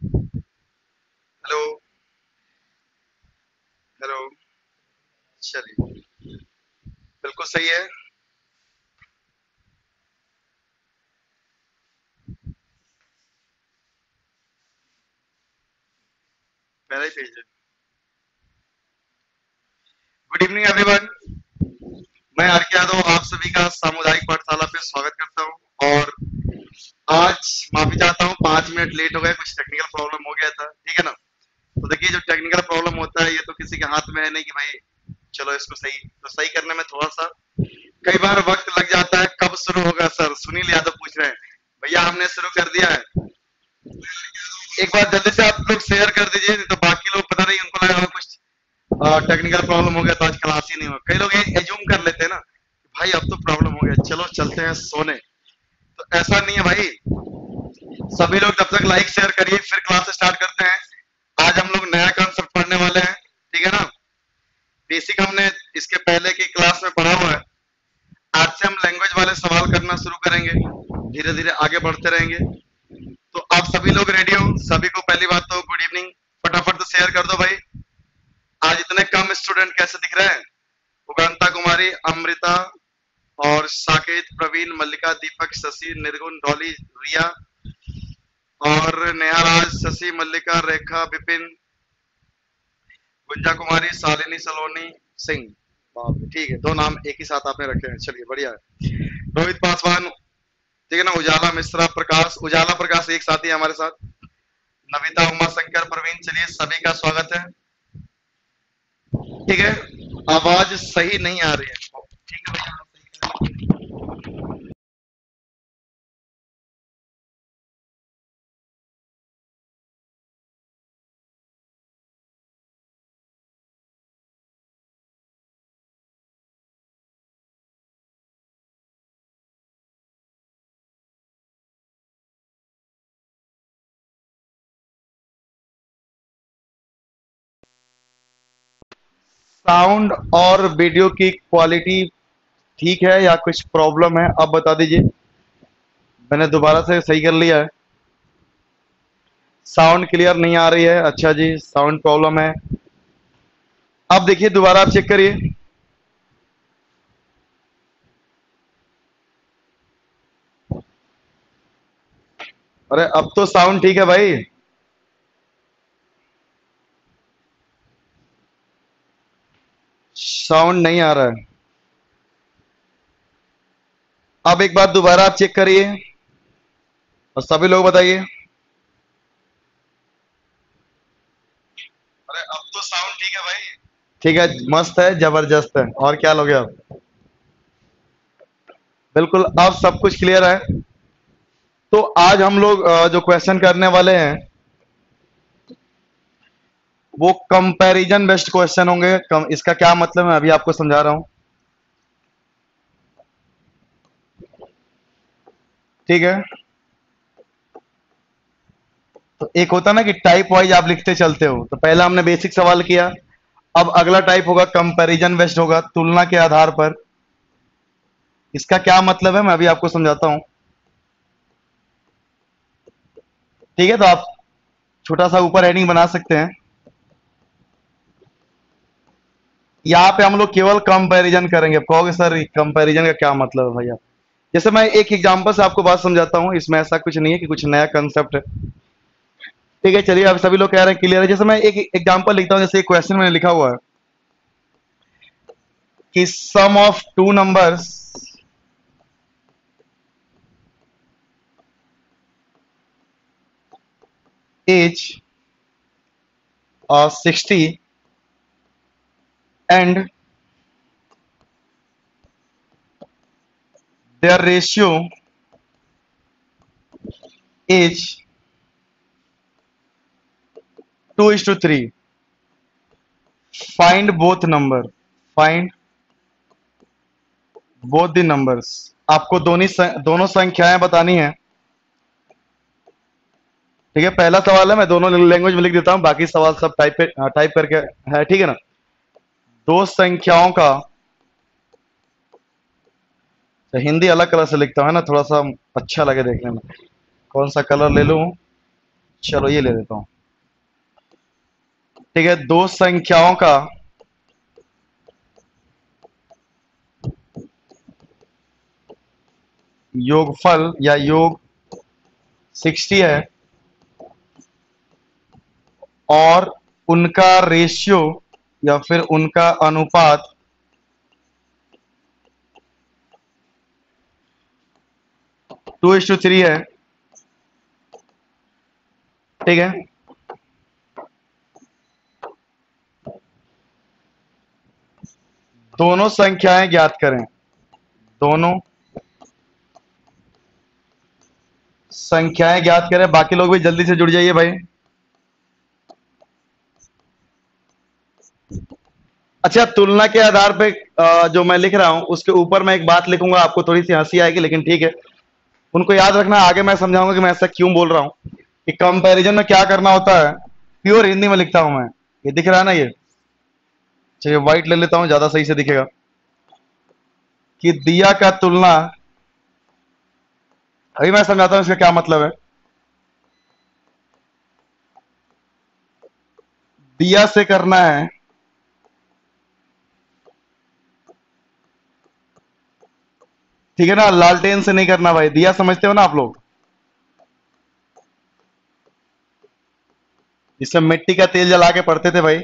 Hello. Hello. चलिए, बिल्कुल सही है। पहला ही पेज है। Good evening everyone. मैं आर के यादव आप सभी का सामुदायिक पाठशाला पे स्वागत करता हूँ। और आज माफी चाहता हूँ, 5 मिनट लेट हो गए, कुछ टेक्निकल प्रॉब्लम हो गया था, ठीक है ना। तो देखिए, जो टेक्निकल प्रॉब्लम होता है ये तो किसी के हाथ में है नहीं कि भाई चलो इसको सही करने में थोड़ा सा कई बार वक्त लग जाता है। कब शुरू होगा सर? सुनील यादव पूछ रहे हैं। भैया हमने शुरू कर दिया है। एक बार जल्दी से आप लोग शेयर कर दीजिए, नहीं तो बाकी लोग पता नहीं उनको लगा होगा कुछ टेक्निकल प्रॉब्लम हो गया तो आज क्लास ही नहीं हुआ। कई लोग ये एज्यूम कर लेते हैं ना कि भाई अब तो प्रॉब्लम हो गया, चलो चलते हैं सोने। तो ऐसा नहीं है भाई। सभी लोग तब तक लाइक शेयर करिए, फिर क्लास स्टार्ट करते हैं। आज हम लोग नया कॉन्सेप्ट पढ़ने वाले हैं, ठीक है ना। बेसिक हमने इसके पहले की क्लास में पढ़ा हुआ है। आज से हम लैंग्वेज वाले सवाल करना शुरू करेंगे, धीरे धीरे आगे बढ़ते रहेंगे। तो आप सभी लोग रेडी हो? सभी को पहली बात तो गुड इवनिंग। फटाफट से शेयर कर दो भाई। आज इतने कम स्टूडेंट कैसे दिख रहे हैं? उगांता कुमारी, अमृता और साकेत, प्रवीण, मल्लिका, दीपक, शशि, निर्गुण, डॉली, रिया और नेहा राज, शशि, मल्लिका, रेखा, विपिन, गुंजा कुमारी, शालिनी, सलोनी, सिंह। बाप रे, ठीक है, दो नाम एक ही साथ आपने रखे हैं, चलिए बढ़िया है। रोहित पासवान, ठीक है ना। उजाला मिश्रा, प्रकाश, उजाला प्रकाश एक साथी है हमारे साथ। नविता, उमा शंकर, प्रवीण, चलिए सभी का स्वागत है, ठीक है। आवाज सही नहीं आ रही है, ठीक है भैया, आप सही कर साउंड और वीडियो की क्वालिटी ठीक है या कुछ प्रॉब्लम है? अब बता दीजिए। मैंने दोबारा से सही कर लिया है। साउंड क्लियर नहीं आ रही है, अच्छा जी, साउंड प्रॉब्लम है। अब देखिए, दोबारा आप चेक करिए। अरे अब तो साउंड ठीक है भाई। साउंड नहीं आ रहा है। अब एक बार दोबारा आप चेक करिए और सभी लोग बताइए। अरे अब तो साउंड ठीक है भाई। ठीक है, मस्त है, जबरदस्त है। और क्या लोगे आप? बिल्कुल, अब सब कुछ क्लियर है। तो आज हम लोग जो क्वेश्चन करने वाले हैं वो कंपैरिजन बेस्ड क्वेश्चन होंगे। इसका क्या मतलब है अभी आपको समझा रहा हूं, ठीक है। तो एक होता ना कि टाइप वाइज आप लिखते चलते हो, तो पहला हमने बेसिक सवाल किया। अब अगला टाइप होगा कंपैरिजन बेस्ड, होगा तुलना के आधार पर। इसका क्या मतलब है मैं अभी आपको समझाता हूं, ठीक है। तो आप छोटा सा ऊपर हेडिंग बना सकते हैं। यहाँ पे हम लोग केवल कंपैरिजन करेंगे। कहोगे सर कंपैरिजन का क्या मतलब है भैया? जैसे मैं एक एग्जांपल से आपको बात समझाता हूँ, इसमें ऐसा कुछ नहीं है कि कुछ नया कंसेप्ट है, ठीक है। चलिए, अब सभी लोग कह रहे हैं क्लियर है। जैसे मैं एक एग्जांपल लिखता हूँ, जैसे एक क्वेश्चन मैंने लिखा हुआ है कि sum of two numbers is 60 and their ratio is 2:3. Find both number. Find both the numbers. आपको दोनों संख्याएं बतानी है, ठीक है। पहला सवाल है, मैं दोनों लैंग्वेज में लिख देता हूं, बाकी सवाल सब टाइप करके है, ठीक है ना। दो संख्याओं का, तो हिंदी अलग कलर से लिखता हूं, है ना, थोड़ा सा अच्छा लगे देखने में। कौन सा कलर ले लूं? चलो ये ले लेता हूं। ठीक है, दो संख्याओं का योगफल या योग 60 है और उनका रेशियो या फिर उनका अनुपात 2:3 है। ठीक है, दोनों संख्याएं ज्ञात करें। दोनों संख्याएं ज्ञात करें। बाकी लोग भी जल्दी से जुड़ जाइए भाई। अच्छा, तुलना के आधार पे जो मैं लिख रहा हूं उसके ऊपर मैं एक बात लिखूंगा, आपको थोड़ी सी हंसी आएगी लेकिन ठीक है, उनको याद रखना। आगे मैं समझाऊंगा कि मैं ऐसा क्यों बोल रहा हूं कि कंपैरिजन में क्या करना होता है। प्योर हिंदी में लिखता हूं मैं। ये दिख रहा है ना, ये चलिए व्हाइट ले लेता हूं, ज्यादा सही से दिखेगा। कि दिया का तुलना, अभी मैं समझाता हूं इसका क्या मतलब है। दिया से करना है ठीक है ना, लालटेन से नहीं करना भाई। दिया समझते हो ना आप लोग, जिसमें मिट्टी का तेल जला के पढ़ते थे भाई।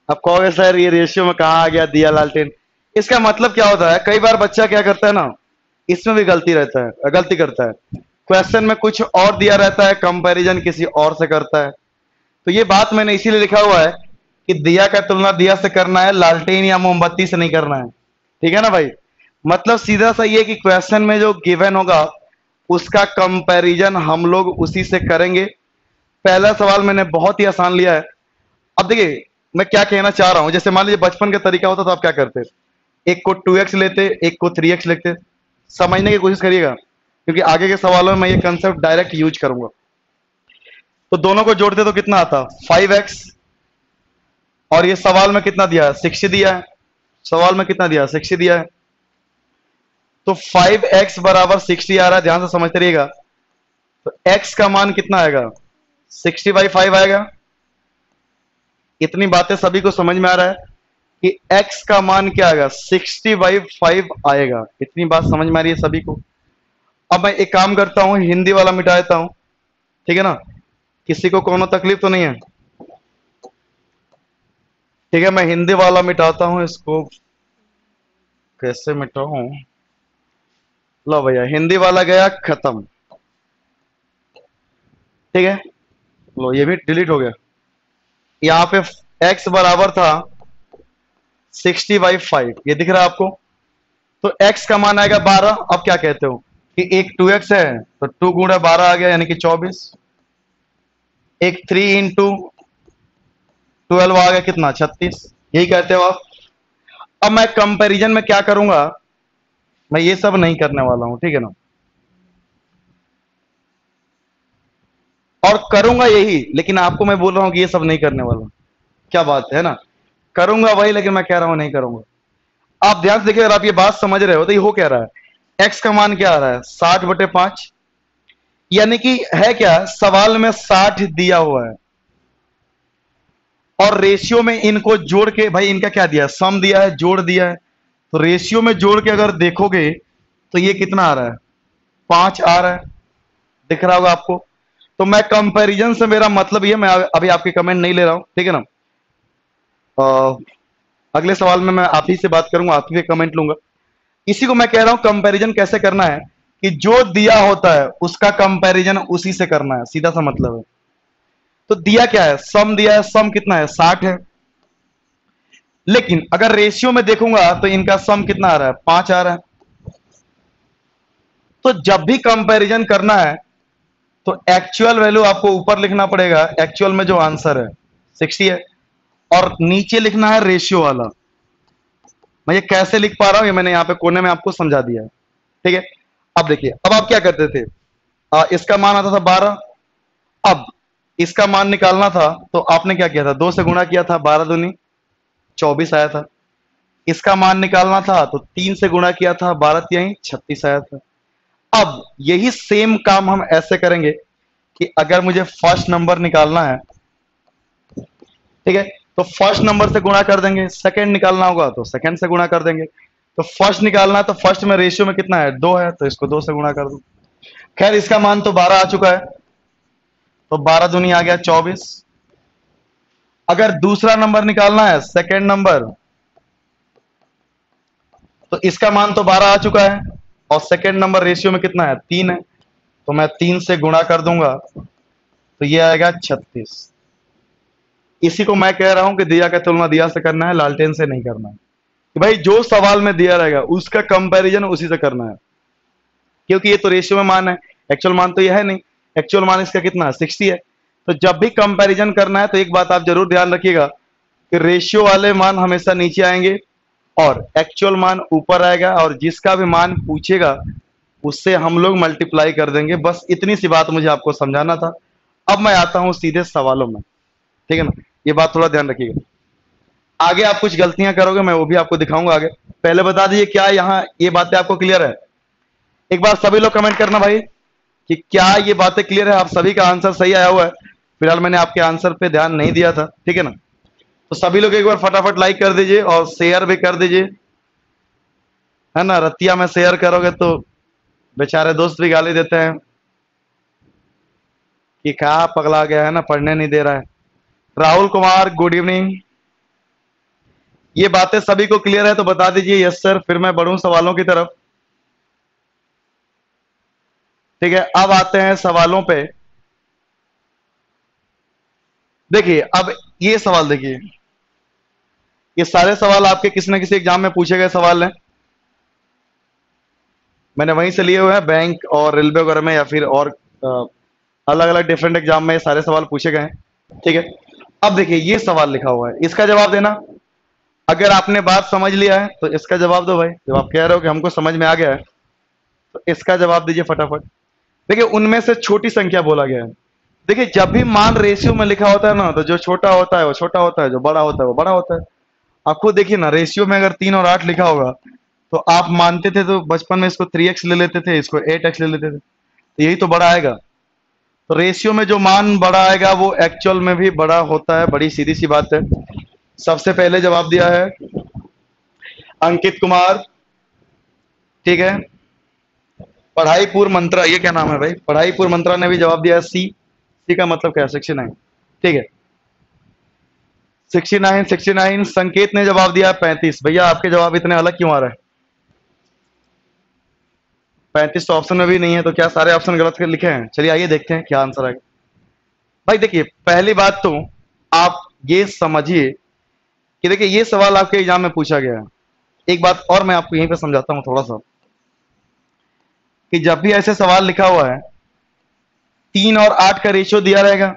अब कहोगे सर ये रेशियो में कहा आ गया दिया लालटेन। इसका मतलब क्या होता है, कई बार बच्चा क्या करता है ना, इसमें भी गलती करता है। क्वेश्चन में कुछ और दिया रहता है, कंपैरिजन किसी और से करता है। तो ये बात मैंने इसीलिए लिखा हुआ है कि दिया का तुलना दिया से करना है, लालटेन या मोमबत्ती से नहीं करना है। ठीक है ना भाई। मतलब सीधा सा ये कि क्वेश्चन में जो गिवन होगा उसका कंपैरिजन हम लोग उसी से करेंगे। पहला सवाल मैंने बहुत ही आसान लिया है। अब देखिए मैं क्या कहना चाह रहा हूं, जैसे मान लीजिए बचपन का तरीका होता तो आप क्या करते, एक को 2x लेते, एक को 3x लेते। समझने की कोशिश करिएगा क्योंकि आगे के सवालों में मैं ये कंसेप्ट डायरेक्ट यूज करूंगा। तो दोनों को जोड़ते तो कितना आता, 5x। और ये सवाल में कितना दिया है, 60 दिया है। सवाल में कितना दिया है, 60 दिया है। तो 5x बराबर 60 आ रहा है, ध्यान से समझते रहिएगा। तो x का मान कितना आएगा, 60/5 आएगा। इतनी बातें सभी को समझ में आ रहा है कि x का मान क्या आएगा, 60/5 आएगा। इतनी बात समझ में आ रही है सभी को। अब मैं एक काम करता हूं, हिंदी वाला मिटा देता हूं। ठीक है ना, किसी को कोनो तकलीफ तो नहीं है। ठीक है, मैं हिंदी वाला मिटाता हूं। इसको कैसे मिटाऊं, लो भैया हिंदी वाला गया खत्म। ठीक है, लो ये भी डिलीट हो गया। यहां पे x बराबर था 60/5, ये दिख रहा है आपको। तो x का मान आएगा 12। अब क्या कहते हो कि एक 2x है तो 2 गुणा 12 आ गया यानी कि 24। एक 3 इंटू 12 आ गया कितना, 36। यही कहते हो आप। अब मैं कंपैरिजन में क्या करूंगा, मैं ये सब नहीं करने वाला हूं। ठीक है ना, और करूंगा यही, लेकिन आपको मैं बोल रहा हूं कि ये सब नहीं करने वाला। क्या बात है ना, करूंगा वही लेकिन मैं कह रहा हूं नहीं करूंगा। आप ध्यान से देखिए, अगर आप ये बात समझ रहे हो तो ये हो क्या रहा है, x का मान क्या आ रहा है, 60/5। यानी कि है क्या, सवाल में 60 दिया हुआ है और रेशियो में इनको जोड़ के, भाई इनका क्या दिया है, सम दिया है, जोड़ दिया है। तो रेशियो में जोड़ के अगर देखोगे तो ये कितना आ रहा है, 5 आ रहा है। दिख रहा होगा आपको। तो मैं कंपैरिजन से मेरा मतलब ये, मैं अभी आपके कमेंट नहीं ले रहा हूं। ठीक है ना, अगले सवाल में मैं आप ही से बात करूंगा, आप ही से कमेंट लूंगा। इसी को मैं कह रहा हूं कंपैरिजन कैसे करना है, कि जो दिया होता है उसका कंपैरिजन उसी से करना है, सीधा सा मतलब है। तो दिया क्या है, सम दिया है। सम कितना है, 60 है। लेकिन अगर रेशियो में देखूंगा तो इनका सम कितना आ रहा है, 5 आ रहा है। तो जब भी कंपैरिजन करना है तो एक्चुअल वैल्यू आपको ऊपर लिखना पड़ेगा। एक्चुअल में जो आंसर है 60 है और नीचे लिखना है रेशियो वाला। मैं ये कैसे लिख पा रहा हूं, ये मैंने यहां पे कोने में आपको समझा दिया है। ठीक है, अब देखिए, अब आप क्या करते थे, इसका मान आता था 12। अब इसका मान निकालना था तो आपने क्या किया था, 2 से गुणा किया था, 12 दूनी 24 आया था। इसका मान निकालना था तो 3 से गुणा किया था, 12 तिहाई 36 आया था। अब यही सेम काम हम ऐसे करेंगे कि अगर मुझे फर्स्ट नंबर निकालना है, ठीक है, तो फर्स्ट नंबर से गुणा कर देंगे, सेकंड निकालना होगा तो सेकंड से गुणा कर देंगे। तो फर्स्ट निकालना है तो फर्स्ट में रेशियो में कितना है, 2 है, तो इसको 2 से गुणा कर दो। खैर इसका मान तो 12 आ चुका है, तो 12 दूनी आ गया 24। अगर दूसरा नंबर निकालना है, सेकंड नंबर, तो इसका मान तो 12 आ चुका है और सेकंड नंबर रेशियो में कितना है, 3 है, तो मैं 3 से गुणा कर दूंगा तो ये आएगा 36। इसी को मैं कह रहा हूं कि दिया का तुलना दिया से करना है, लालटेन से नहीं करना है। कि भाई जो सवाल में दिया रहेगा उसका कंपैरिजन उसी से करना है, क्योंकि ये तो रेशियो में मान है, एक्चुअल मान तो ये है नहीं। एक्चुअल मान इसका कितना 60 है। तो जब भी कंपैरिजन करना है तो एक बात आप जरूर ध्यान रखिएगा कि रेशियो वाले मान हमेशा नीचे आएंगे और एक्चुअल मान ऊपर आएगा, और जिसका भी मान पूछेगा उससे हम लोग मल्टीप्लाई कर देंगे। बस इतनी सी बात मुझे आपको समझाना था। अब मैं आता हूं सीधे सवालों में, ठीक है ना, ये बात थोड़ा ध्यान रखिएगा। आगे आप कुछ गलतियां करोगे, मैं वो भी आपको दिखाऊंगा आगे। पहले बता दीजिए क्या यहाँ ये बातें आपको क्लियर है? एक बार सभी लोग कमेंट करना भाई कि क्या ये बातें क्लियर है, आप सभी का आंसर सही आया हुआ है। फिलहाल मैंने आपके आंसर पे ध्यान नहीं दिया था, ठीक है ना। तो सभी लोग एक बार फटाफट लाइक कर दीजिए और शेयर भी कर दीजिए, है ना। रतिया में शेयर करोगे तो बेचारे दोस्त भी गाली देते हैं कि कहा पगला गया है ना, पढ़ने नहीं दे रहा है। Rahul Kumar good evening. ये बातें सभी को क्लियर है तो बता दीजिए यस सर, फिर मैं बढ़ूं सवालों की तरफ। ठीक है, अब आते हैं सवालों पे। देखिए अब ये सवाल देखिए, ये सारे सवाल आपके किसी न किसी एग्जाम में पूछे गए सवाल हैं। मैंने वहीं से लिए हुए हैं, बैंक और रेलवे वगैरह में, या फिर और अलग अलग डिफरेंट एग्जाम में ये सारे सवाल पूछे गए हैं। ठीक है, अब देखिए ये सवाल लिखा हुआ है, इसका जवाब देना। अगर आपने बात समझ लिया है तो इसका जवाब दो भाई। जब आप कह रहे हो कि हमको समझ में आ गया है तो इसका जवाब दीजिए फटाफट। देखिए उनमें से छोटी संख्या बोला गया है। देखिए जब भी मान रेशियो में लिखा होता है ना, तो जो छोटा होता है वो छोटा होता है, जो बड़ा होता है वो बड़ा होता है। आप खुद देखिए ना, रेशियो में अगर 3 और 8 लिखा होगा तो आप मानते थे तो बचपन में इसको 3x ले लेते थे, इसको 8x ले लेते थे, तो यही तो बड़ा आएगा। तो रेशियो में जो मान बड़ा आएगा वो एक्चुअल में भी बड़ा होता है, बड़ी सीधी सी बात है। सबसे पहले जवाब दिया है अंकित कुमार, ठीक है। पढ़ाई पूर्व मंत्रा, ये क्या नाम है भाई, पढ़ाई पूर्व मंत्रा ने भी जवाब दिया है सी का मतलब क्या है 69, ठीक है 69। संकेत ने जवाब दिया 35। भैया आपके जवाब इतने अलग क्यों आ रहे हैं? 35 तो ऑप्शन में भी नहीं है, तो क्या सारे ऑप्शन गलत लिखे हैं? चलिए आइए देखते हैं क्या आंसर आएगा। भाई देखिए पहली बात तो आप ये समझिए कि देखिए ये सवाल आपके एग्जाम में पूछा गया है। एक बात और मैं आपको यहीं पे समझाता हूं थोड़ा सा, कि जब भी ऐसे सवाल लिखा हुआ है 3 और 8 का रेशियो दिया रहेगा,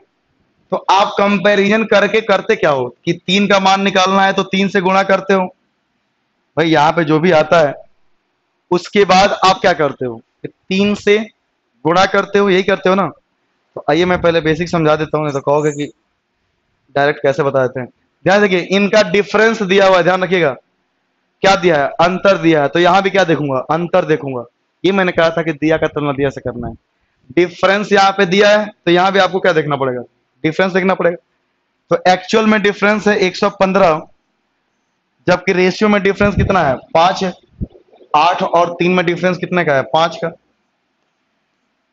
तो आप कंपैरिजन करके करते क्या हो कि 3 का मान निकालना है तो 3 से गुणा करते हो। भाई यहां पे जो भी आता है उसके बाद आप क्या करते हो, 3 से गुणा करते हो, यही करते हो ना। तो आइए मैं पहले बेसिक समझा देता हूं, नहीं तो कहोगे कि डायरेक्ट कैसे बता देते हैं। ध्यान देखिए इनका डिफरेंस दिया हुआ है, ध्यान रखिएगा क्या दिया है, अंतर दिया है। तो यहां भी क्या देखूंगा, अंतर देखूंगा। ये मैंने कहा था कि दिया का तुलना दिया से करना है। डिफरेंस यहाँ पे दिया है तो यहां भी आपको क्या देखना पड़ेगा, डिफरेंस देखना पड़ेगा। तो एक्चुअल में डिफरेंस है 115, जबकि रेशियो में डिफरेंस कितना है 5 है। 8 और 3 में डिफरेंस कितने का है 5 का।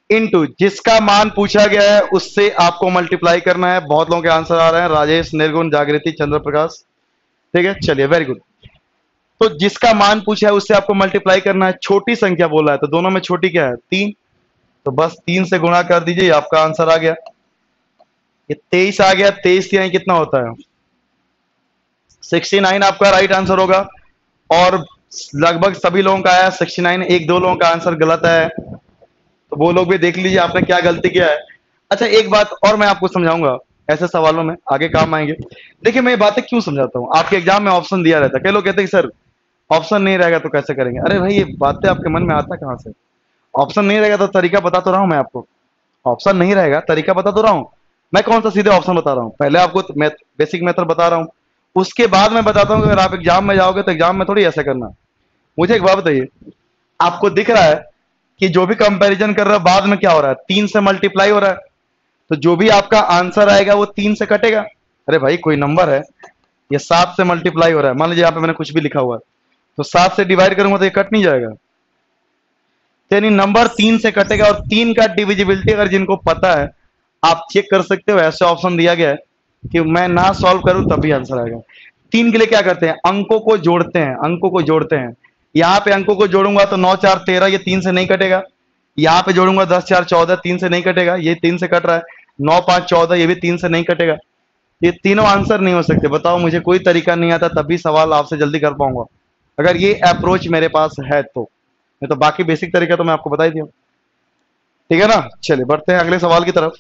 इनटू जिसका मान पूछा गया है उससे आपको मल्टीप्लाई करना है। बहुत लोगों के आंसर आ रहे हैं, राजेश, निर्गुण, जागृति, चंद्र प्रकाश, ठीक है चलिए वेरी गुड। तो जिसका मान पूछा है उससे आपको मल्टीप्लाई करना है। छोटी संख्या बोला है तो दोनों में छोटी क्या है 3, तो बस 3 से गुणा कर दीजिए, आपका आंसर आ गया। ये 23 आ गया, 23 यहाँ कितना होता है 69, आपका राइट आंसर होगा। और लगभग सभी लोगों का आया 69, एक दो लोगों का आंसर गलत है, तो वो लोग भी देख लीजिए आपने क्या गलती किया है। अच्छा एक बात और मैं आपको समझाऊंगा, ऐसे सवालों में आगे काम आएंगे। देखिए मैं ये बातें क्यों समझाता हूँ, आपके एग्जाम में ऑप्शन दिया रहता है, कई लोग कहते हैं कि सर ऑप्शन नहीं रहेगा तो कैसे करेंगे। अरे भाई ये बातें आपके मन में आता कहां से, ऑप्शन नहीं रहेगा तो तरीका बता तो रहा हूं मैं आपको। ऑप्शन नहीं रहेगा तरीका बता तो रहा हूं मैं, कौन सा सीधे ऑप्शन बता रहा हूं, पहले आपको बेसिक मेथड बता रहा हूं, उसके बाद मैं बताता हूं कि अगर आप एग्जाम में जाओगे तो एग्जाम में थोड़ी ऐसा करना। मुझे एक बात बताइए, आपको दिख रहा है कि जो भी कंपैरिजन कर रहा है बाद में क्या हो रहा है 3 से मल्टीप्लाई हो रहा है। तो जो भी आपका आंसर आएगा वो 3 से कटेगा। अरे भाई कोई नंबर है, ये 7 से मल्टीप्लाई हो रहा है, मान लीजिए यहाँ पे मैंने कुछ भी लिखा हुआ है, तो 7 से डिवाइड करूंगा तो ये कट नहीं जाएगा, तो यानी नंबर 3 से कटेगा। और 3 का डिविजिबिलिटी अगर जिनको पता है आप चेक कर सकते हो, ऐसे ऑप्शन दिया गया है कि मैं ना सॉल्व करूं तब भी आंसर आएगा। 3 के लिए क्या करते हैं, अंकों को जोड़ते हैं, अंकों को जोड़ते हैं। यहाँ पे अंकों को जोड़ूंगा तो 9 4 13, ये 3 से नहीं कटेगा। यहाँ पे जोड़ूंगा 10 4 14, 3 से नहीं कटेगा, ये 3 से कट रहा है। 9 5 14, ये भी 3 से नहीं कटेगा। ये तीनों आंसर नहीं हो सकते। बताओ, मुझे कोई तरीका नहीं आता तभी सवाल आपसे जल्दी कर पाऊंगा, अगर ये अप्रोच मेरे पास है तो। नहीं तो बाकी बेसिक तरीका तो मैं आपको बता ही दिया। ठीक है ना, चलिए बढ़ते हैं अगले सवाल की तरफ।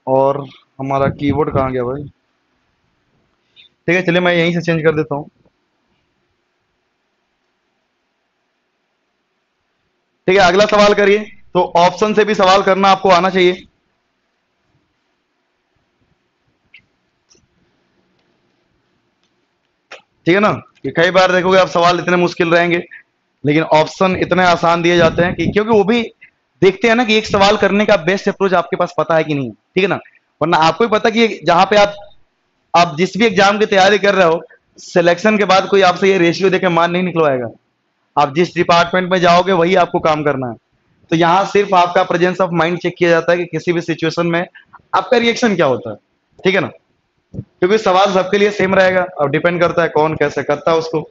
और हमारा कीबोर्ड कहाँ गया भाई? ठीक है, चलिए मैं यहीं से चेंज कर देता हूँ। ठीक है, अगला सवाल करिए। तो ऑप्शन से भी सवाल करना आपको आना चाहिए। ठीक है ना, कि कई बार देखोगे आप सवाल इतने मुश्किल रहेंगे लेकिन ऑप्शन इतने आसान दिए जाते हैं कि क्योंकि वो भी देखते हैं ना कि एक सवाल करने का बेस्ट अप्रोच आपके पास पता है कि नहीं। ठीक है ना, वरना आपको ही पता कि जहां पे आप जिस भी एग्जाम की तैयारी कर रहे हो, सिलेक्शन के बाद कोई आपसे ये रेशियो देके मान नहीं निकलवाएगा। आप जिस डिपार्टमेंट में जाओगे वही आपको काम करना है। तो यहाँ सिर्फ आपका प्रेजेंस ऑफ माइंड चेक किया जाता है कि किसी भी सिचुएशन में आपका रिएक्शन क्या होता है। ठीक है ना, क्योंकि सवाल सबके लिए सेम रहेगा, अब डिपेंड करता है कौन कैसे करता है उसको।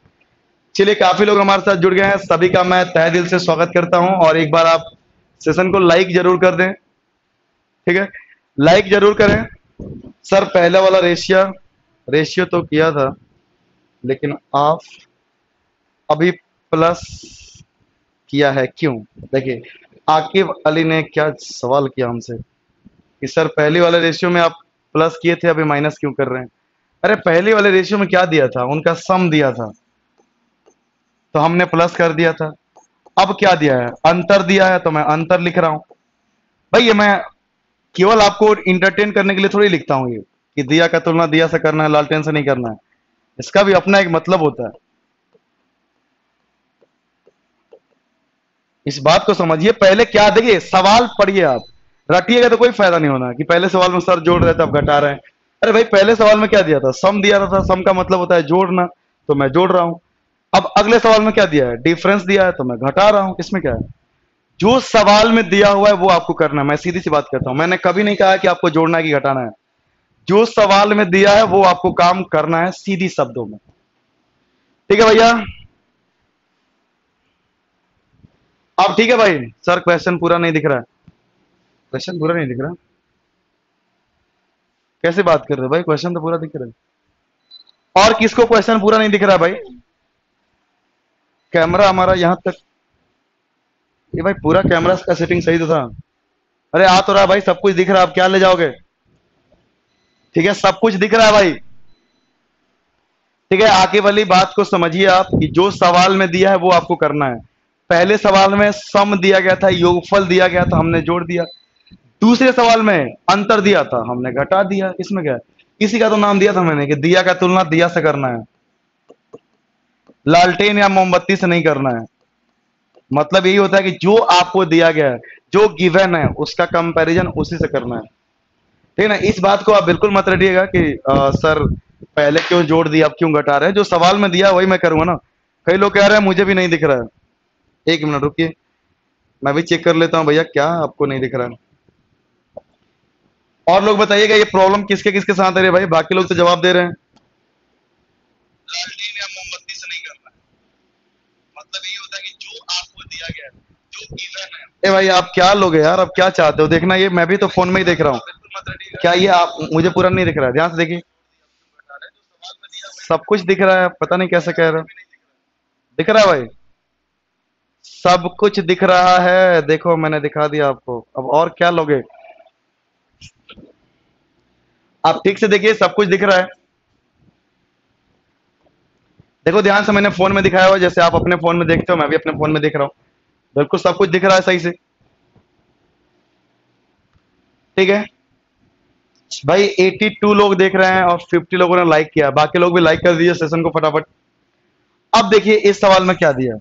चलिए, काफी लोग हमारे साथ जुड़ गए हैं, सभी का मैं तहे दिल से स्वागत करता हूं। और एक बार आप सेशन को लाइक जरूर कर दें। ठीक है, लाइक जरूर करें। सर पहले वाला रेशियो तो किया था, लेकिन आप अभी प्लस किया है क्यों? देखिए, आकिब अली ने क्या सवाल किया हमसे कि सर पहले वाले रेशियो में आप प्लस किए थे, अभी माइनस क्यों कर रहे हैं? अरे पहले वाले रेशियो में क्या दिया था, उनका सम दिया था तो हमने प्लस कर दिया था। अब क्या दिया है, अंतर दिया है तो मैं अंतर लिख रहा हूं। भाई ये मैं केवल आपको इंटरटेन करने के लिए थोड़ी लिखता हूं ये कि दिया का तुलना दिया से करना है, लालटेन से नहीं करना है। इसका भी अपना एक मतलब होता है, इस बात को समझिए। पहले क्या, देखिए सवाल पढ़िए, आप रटिएगा तो कोई फायदा नहीं होना कि पहले सवाल में सर जोड़ रहे थे अब घटा रहे हैं। अरे भाई पहले सवाल में क्या दिया था, सम दिया था, सम का मतलब होता है जोड़ना, तो मैं जोड़ रहा हूं। अब अगले सवाल में क्या दिया है, डिफरेंस दिया है तो मैं घटा रहा हूं। इसमें क्या है, जो सवाल में दिया हुआ है वो आपको करना है। मैं सीधी सी बात करता हूं, मैंने कभी नहीं कहा कि आपको जोड़ना है कि घटाना है। जो सवाल में दिया है वो आपको काम करना है, सीधी शब्दों में। ठीक है भैया, अब ठीक है भाई। सर क्वेश्चन पूरा नहीं दिख रहा है, क्वेश्चन पूरा नहीं दिख रहा, कैसे बात कर रहे हो भाई, क्वेश्चन तो पूरा दिख रहा है। और किसको क्वेश्चन पूरा नहीं दिख रहा है भाई? कैमरा हमारा यहां तक, ये भाई पूरा कैमरा का सेटिंग सही तो था। अरे आ तो रहा भाई, सब कुछ दिख रहा है, आप क्या ले जाओगे? ठीक है, सब कुछ दिख रहा है भाई। ठीक है, आगे वाली बात को समझिए आप कि जो सवाल में दिया है वो आपको करना है। पहले सवाल में सम दिया गया था, योगफल दिया गया था, हमने जोड़ दिया। दूसरे सवाल में अंतर दिया था, हमने घटा दिया। इसमें क्या है, इसी का तो नाम दिया था मैंने कि दिया का तुलना दिया से करना है, लालटेन या मोमबत्ती से नहीं करना है। मतलब यही होता है कि जो आपको दिया गया है, जो गिवन है, उसका कंपैरिजन उसी से करना है। ठीक है ना, इस बात को आप बिल्कुल मत रटिएगा कि सर पहले क्यों जोड़ दिया अब क्यों घटा रहे हैं। जो सवाल में दिया वही मैं करूंगा ना। कई लोग कह रहे हैं मुझे भी नहीं दिख रहा है, एक मिनट रुकिए, मैं भी चेक कर लेता हूं भैया क्या आपको नहीं दिख रहा है। और लोग बताइएगा ये प्रॉब्लम किसके किसके साथ है रे भाई, बाकी लोग तो जवाब दे रहे हैं। लालटेन या मोमबत्ती से नहीं करना है, मतलब ये होता है कि जो आपको दिया गया है, जो गिवन है। ए भाई आप क्या लोगे यार, अब क्या चाहते हो? देखना, ये मैं भी तो फोन में ही देख रहा हूँ। क्या ये आप, मुझे पूरा नहीं दिख रहा है, ध्यान से देखिए। सब कुछ दिख रहा है, पता नहीं कैसे कह रहे हो। दिख रहा है भाई, सब कुछ दिख रहा है, देखो मैंने दिखा दिया आपको। अब और क्या लोगे आप? ठीक से देखिए, सब कुछ दिख रहा है। देखो ध्यान से, मैंने फोन में दिखाया हुआ, जैसे आप अपने फोन में देखते हो मैं भी अपने फोन में देख रहा हूं। बिल्कुल सब कुछ दिख रहा है सही से। ठीक है भाई, 82 लोग देख रहे हैं और 50 लोगों ने लाइक किया, बाकी लोग भी लाइक कर दीजिए सेशन को फटाफट। अब देखिए इस सवाल में क्या दिया,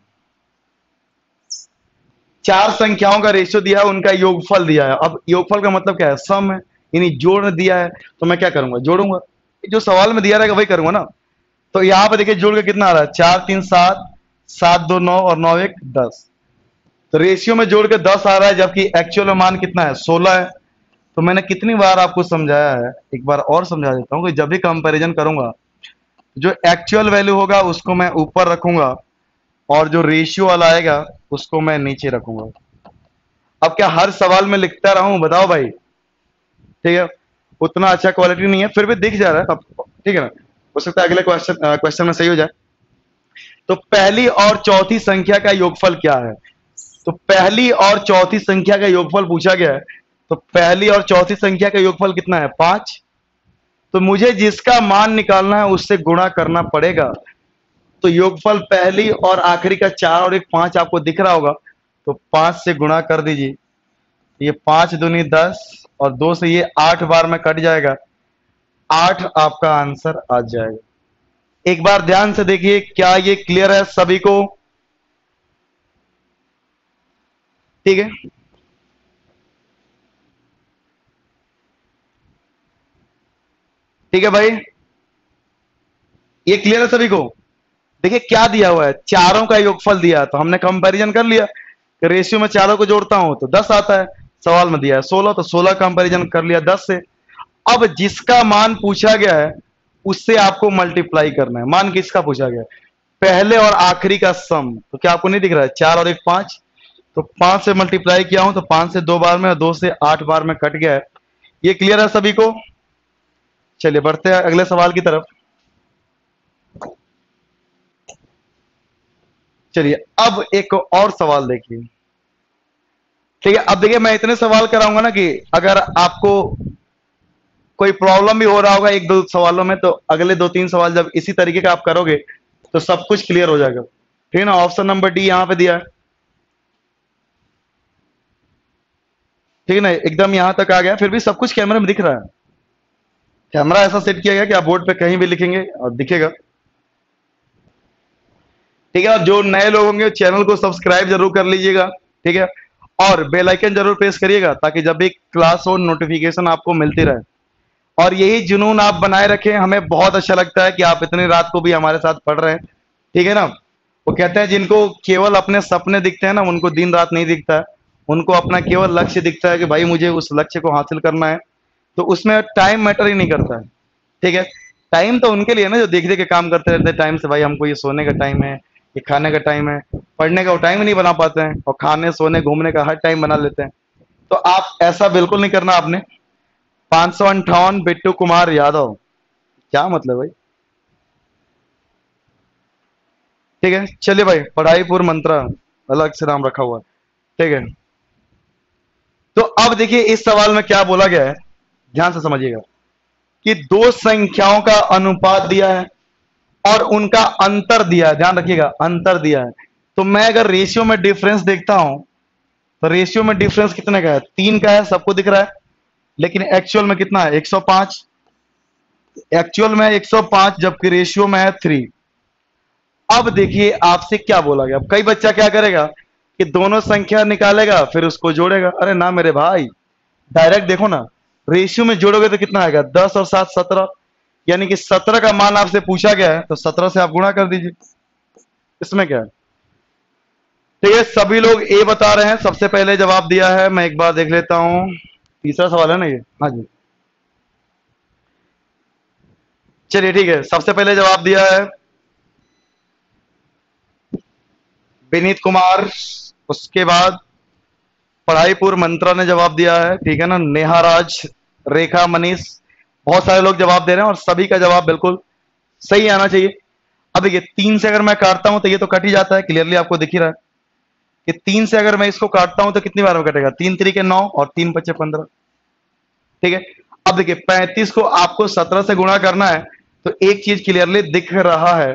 चार संख्याओं का रेशियो दिया है, उनका योगफल दिया है। अब योगफल का मतलब क्या है? सम है, यानी जोड़ दिया है। तो मैं क्या करूंगा? जोड़ूंगा। जो सवाल में दिया रहेगा वही करूंगा ना। तो यहाँ पे देखिए जोड़ के कितना आ रहा है? 4 3 7, 7 2 9 और 9 1 10। तो रेशियो में जोड़ के 10 आ रहा है, जबकि एक्चुअल में मान कितना है? 16 है। तो मैंने कितनी बार आपको समझाया है, एक बार और समझा देता हूँ कि जब भी कंपैरिजन करूंगा, जो एक्चुअल वैल्यू होगा उसको मैं ऊपर रखूंगा और जो रेशियो वाला आएगा उसको मैं नीचे रखूंगा। अब क्या हर सवाल में लिखता रहूं? बताओ भाई। ठीक है, उतना अच्छा क्वालिटी नहीं है, फिर भी दिख जा रहा है अब। ठीक है ना, हो सकता है अगले क्वेश्चन में सही हो जाए। तो पहली और चौथी संख्या का योगफल क्या है? तो पहली और चौथी संख्या का योगफल पूछा गया है। तो पहली और चौथी संख्या का योगफल कितना है? 5। तो मुझे जिसका मान निकालना है उससे गुणा करना पड़ेगा। तो योगफल पहली और आखिरी का 4 और 1 5 आपको दिख रहा होगा। तो 5 से गुणा कर दीजिए। ये 5 दूनी 10 और 2 से ये 8 बार में कट जाएगा। 8 आपका आंसर आ जाएगा। एक बार ध्यान से देखिए, क्या ये क्लियर है सभी को? ठीक है, ठीक है भाई, ये क्लियर है सभी को? देखिए क्या दिया हुआ है, चारों का योगफल दिया है, तो हमने कंपैरिजन कर लिया कि रेशियो में चारों को जोड़ता हूं तो 10 आता है। सवाल में दिया है 16, तो 16 कंपैरिजन कर लिया 10 से। अब जिसका मान पूछा गया है उससे आपको मल्टीप्लाई करना है। मान किसका पूछा गया है? पहले और आखिरी का सम। तो क्या आपको नहीं दिख रहा है? 4 और 1 5। तो 5 से मल्टीप्लाई किया हूं तो 5 से 2 बार में और 2 से 8 बार में कट गया है। ये क्लियर है सभी को? चलिए बढ़ते हैं अगले सवाल की तरफ। चलिए अब एक और सवाल देखिए। ठीक है, अब देखिए मैं इतने सवाल कराऊंगा ना कि अगर आपको कोई प्रॉब्लम भी हो रहा होगा एक दो सवालों में, तो अगले 2 3 सवाल जब इसी तरीके का आप करोगे तो सब कुछ क्लियर हो जाएगा। ठीक है ना? ऑप्शन नंबर डी यहां पे दिया है। ठीक है ना, एकदम यहां तक आ गया, फिर भी सब कुछ कैमरे में दिख रहा है। कैमरा ऐसा सेट किया गया कि आप बोर्ड पे कहीं भी लिखेंगे और दिखेगा। ठीक है, और जो नए लोग होंगे चैनल को सब्सक्राइब जरूर कर लीजिएगा। ठीक है, और बेल आइकन जरूर प्रेस करिएगा ताकि जब भी क्लास हो नोटिफिकेशन आपको मिलती रहे। और यही जुनून आप बनाए रखें, हमें बहुत अच्छा लगता है कि आप इतनी रात को भी हमारे साथ पढ़ रहे हैं। ठीक है ना? वो कहते हैं जिनको केवल अपने सपने दिखते हैं ना, उनको दिन रात नहीं दिखता है। उनको अपना केवल लक्ष्य दिखता है कि भाई मुझे उस लक्ष्य को हासिल करना है। तो उसमें टाइम मैटर ही नहीं करता है। ठीक है, टाइम तो उनके लिए ना जो देख देख के काम करते रहते हैं टाइम से, भाई हमको ये सोने का टाइम है, ये खाने का टाइम है। पढ़ने का वो टाइम ही नहीं बना पाते हैं, और खाने सोने घूमने का हर टाइम बना लेते हैं। तो आप ऐसा बिल्कुल नहीं करना आपने। 558 बिट्टू कुमार यादव, क्या मतलब भाई? ठीक है, चलिए भाई, पढ़ाई पूर्व मंत्रा अलग से नाम रखा हुआ है। ठीक है, तो अब देखिए इस सवाल में क्या बोला गया है, ध्यान से समझिएगा कि दो संख्याओं का अनुपात दिया है और उनका अंतर दिया है। ध्यान रखिएगा, अंतर दिया है। तो मैं अगर रेशियो में डिफरेंस देखता हूं तो रेशियो में डिफरेंस कितने का है? 3 का है, सबको दिख रहा है। लेकिन एक्चुअल में कितना है? 105। एक्चुअल में 105 जबकि रेशियो में है 3। अब देखिए आपसे क्या बोला गया। अब कई बच्चा क्या करेगा कि दोनों संख्या निकालेगा फिर उसको जोड़ेगा। अरे ना मेरे भाई, डायरेक्ट देखो ना, रेशियो में जोड़ोगे तो कितना आएगा? 10 और 7 17। यानी कि 17 का मान आपसे पूछा गया है तो 17 से आप गुणा कर दीजिए। इसमें क्या है? ठीक है, सभी लोग ए बता रहे हैं। सबसे पहले जवाब दिया है, मैं एक बार देख लेता हूं। तीसरा सवाल है ना ये? हाँ जी, चलिए ठीक है। सबसे पहले जवाब दिया है विनीत कुमार, उसके बाद पढ़ाई पूर्व मंत्रा ने जवाब दिया है। ठीक है ना, नेहा राज, रेखा, मनीष, बहुत सारे लोग जवाब दे रहे हैं और सभी का जवाब बिल्कुल सही आना चाहिए। अब देखिए 3 से अगर मैं काटता हूं तो ये तो कट ही जाता है, क्लियरली आपको दिख ही रहा है कि 3 से अगर मैं इसको काटता हूं तो कितनी बार में कटेगा? 3 3 9 और 3 5 15। ठीक है, अब देखिए 35 को आपको 17 से गुणा करना है। तो एक चीज क्लियरली दिख रहा है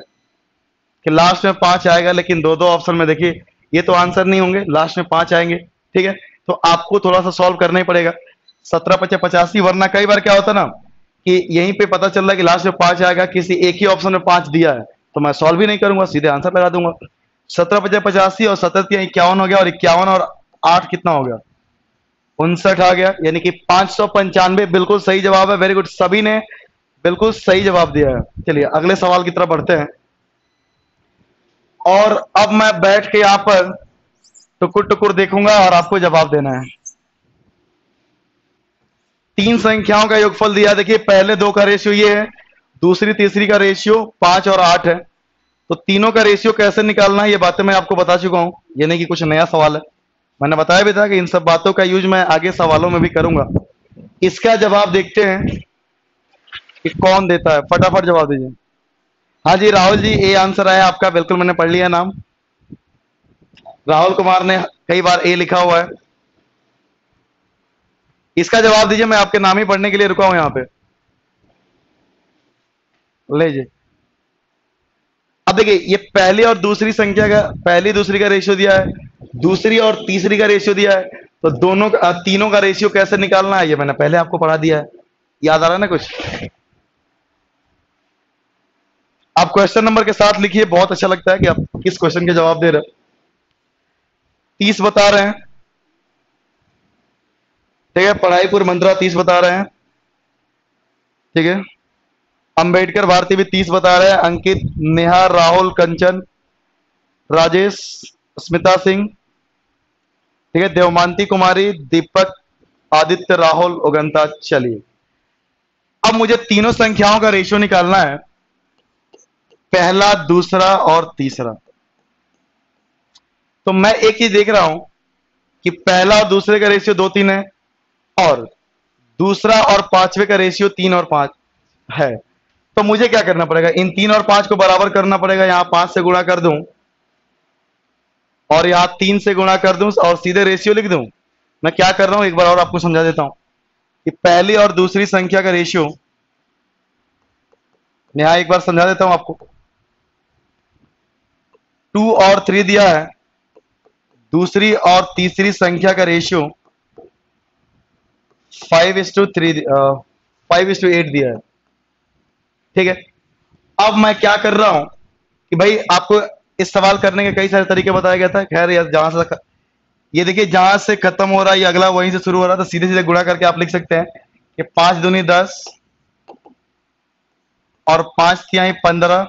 कि लास्ट में 5 आएगा, लेकिन दो दो ऑप्शन में देखिए ये तो आंसर नहीं होंगे, लास्ट में 5 आएंगे। ठीक है, तो आपको थोड़ा सा सॉल्व करना ही पड़ेगा। 17 5 85, वरना कई बार क्या होता है ना कि यहीं पे पता चल रहा है कि लास्ट में 5 आएगा, किसी एक ही ऑप्शन में 5 दिया है तो मैं सॉल्व ही नहीं करूंगा, सीधे आंसर लगा दूंगा। 17 5 85 और 17 51 हो गया, और 51 और 8 कितना हो गया, 59 आ गया, यानी कि 595 बिल्कुल सही जवाब है। वेरी गुड, सभी ने बिल्कुल सही जवाब दिया है। चलिए अगले सवाल की तरफ बढ़ते हैं। और अब मैं बैठ के यहां पर टुकुर टुकुर देखूंगा और आपको जवाब देना है। तीन संख्याओं का योगफल दिया, देखिए पहले दो का रेशियो ये है, दूसरी तीसरी का रेशियो 5 और 8 है। तो तीनों का रेशियो कैसे निकालना है ये बातें मैं आपको बता चुका हूं, ये नहीं कि कुछ नया सवाल है। मैंने बताया भी था कि इन सब बातों का यूज मैं आगे सवालों में भी करूंगा। इसका जवाब देखते हैं कि कौन देता है, फटाफट जवाब दीजिए। हाँ जी राहुल जी, ए आंसर आया आपका, बिल्कुल मैंने पढ़ लिया नाम। राहुल कुमार ने कई बार ए लिखा हुआ है। इसका जवाब दीजिए, मैं आपके नाम ही पढ़ने के लिए रुका हूं यहां पे। लीजिए, अब देखिए ये पहली और दूसरी संख्या का, पहली दूसरी का रेशियो दिया है, दूसरी और तीसरी का रेशियो दिया है, तो दोनों का, तीनों का रेशियो कैसे निकालना है ये मैंने पहले आपको पढ़ा दिया है। याद आ रहा है ना कुछ? आप क्वेश्चन नंबर के साथ लिखिए, बहुत अच्छा लगता है कि आप किस क्वेश्चन के जवाब दे रहे हैं। 30 बता रहे हैं, ठीक है, पढ़ाईपुर मंत्रा 30 बता रहे हैं, ठीक है, अंबेडकर भारती भी 30 बता रहे हैं, अंकित, नेहा, राहुल, कंचन, राजेश, स्मिता सिंह, ठीक है, देवमांती कुमारी, दीपक, आदित्य, राहुल, उगंता। चलिए अब मुझे तीनों संख्याओं का रेशियो निकालना है, पहला, दूसरा और तीसरा। तो मैं एक चीज देख रहा हूं कि पहला और दूसरे का रेशियो 2 3 है, और दूसरा और पांचवे का रेशियो 3 और 5 है। तो मुझे क्या करना पड़ेगा, इन 3 और 5 को बराबर करना पड़ेगा। यहां 5 से गुणा कर दूं और यहां 3 से गुणा कर दूं और सीधे रेशियो लिख दूं। मैं क्या कर रहा हूं एक बार और आपको समझा देता हूं कि पहली और दूसरी संख्या का रेशियो, यहां एक बार समझा देता हूं आपको। 2 और 3 दिया है, दूसरी और तीसरी संख्या का रेशियो 5:3 5:8 दिया है, ठीक है। अब मैं क्या कर रहा हूं कि भाई आपको इस सवाल करने के कई सारे तरीके बताया गया था, खैर जहां से ये देखिए जहां से खत्म हो रहा है ये अगला वहीं से शुरू हो रहा है, तो सीधे सीधे गुणा करके आप लिख सकते हैं कि 5 दूनी 10 और 5 तिहाई 15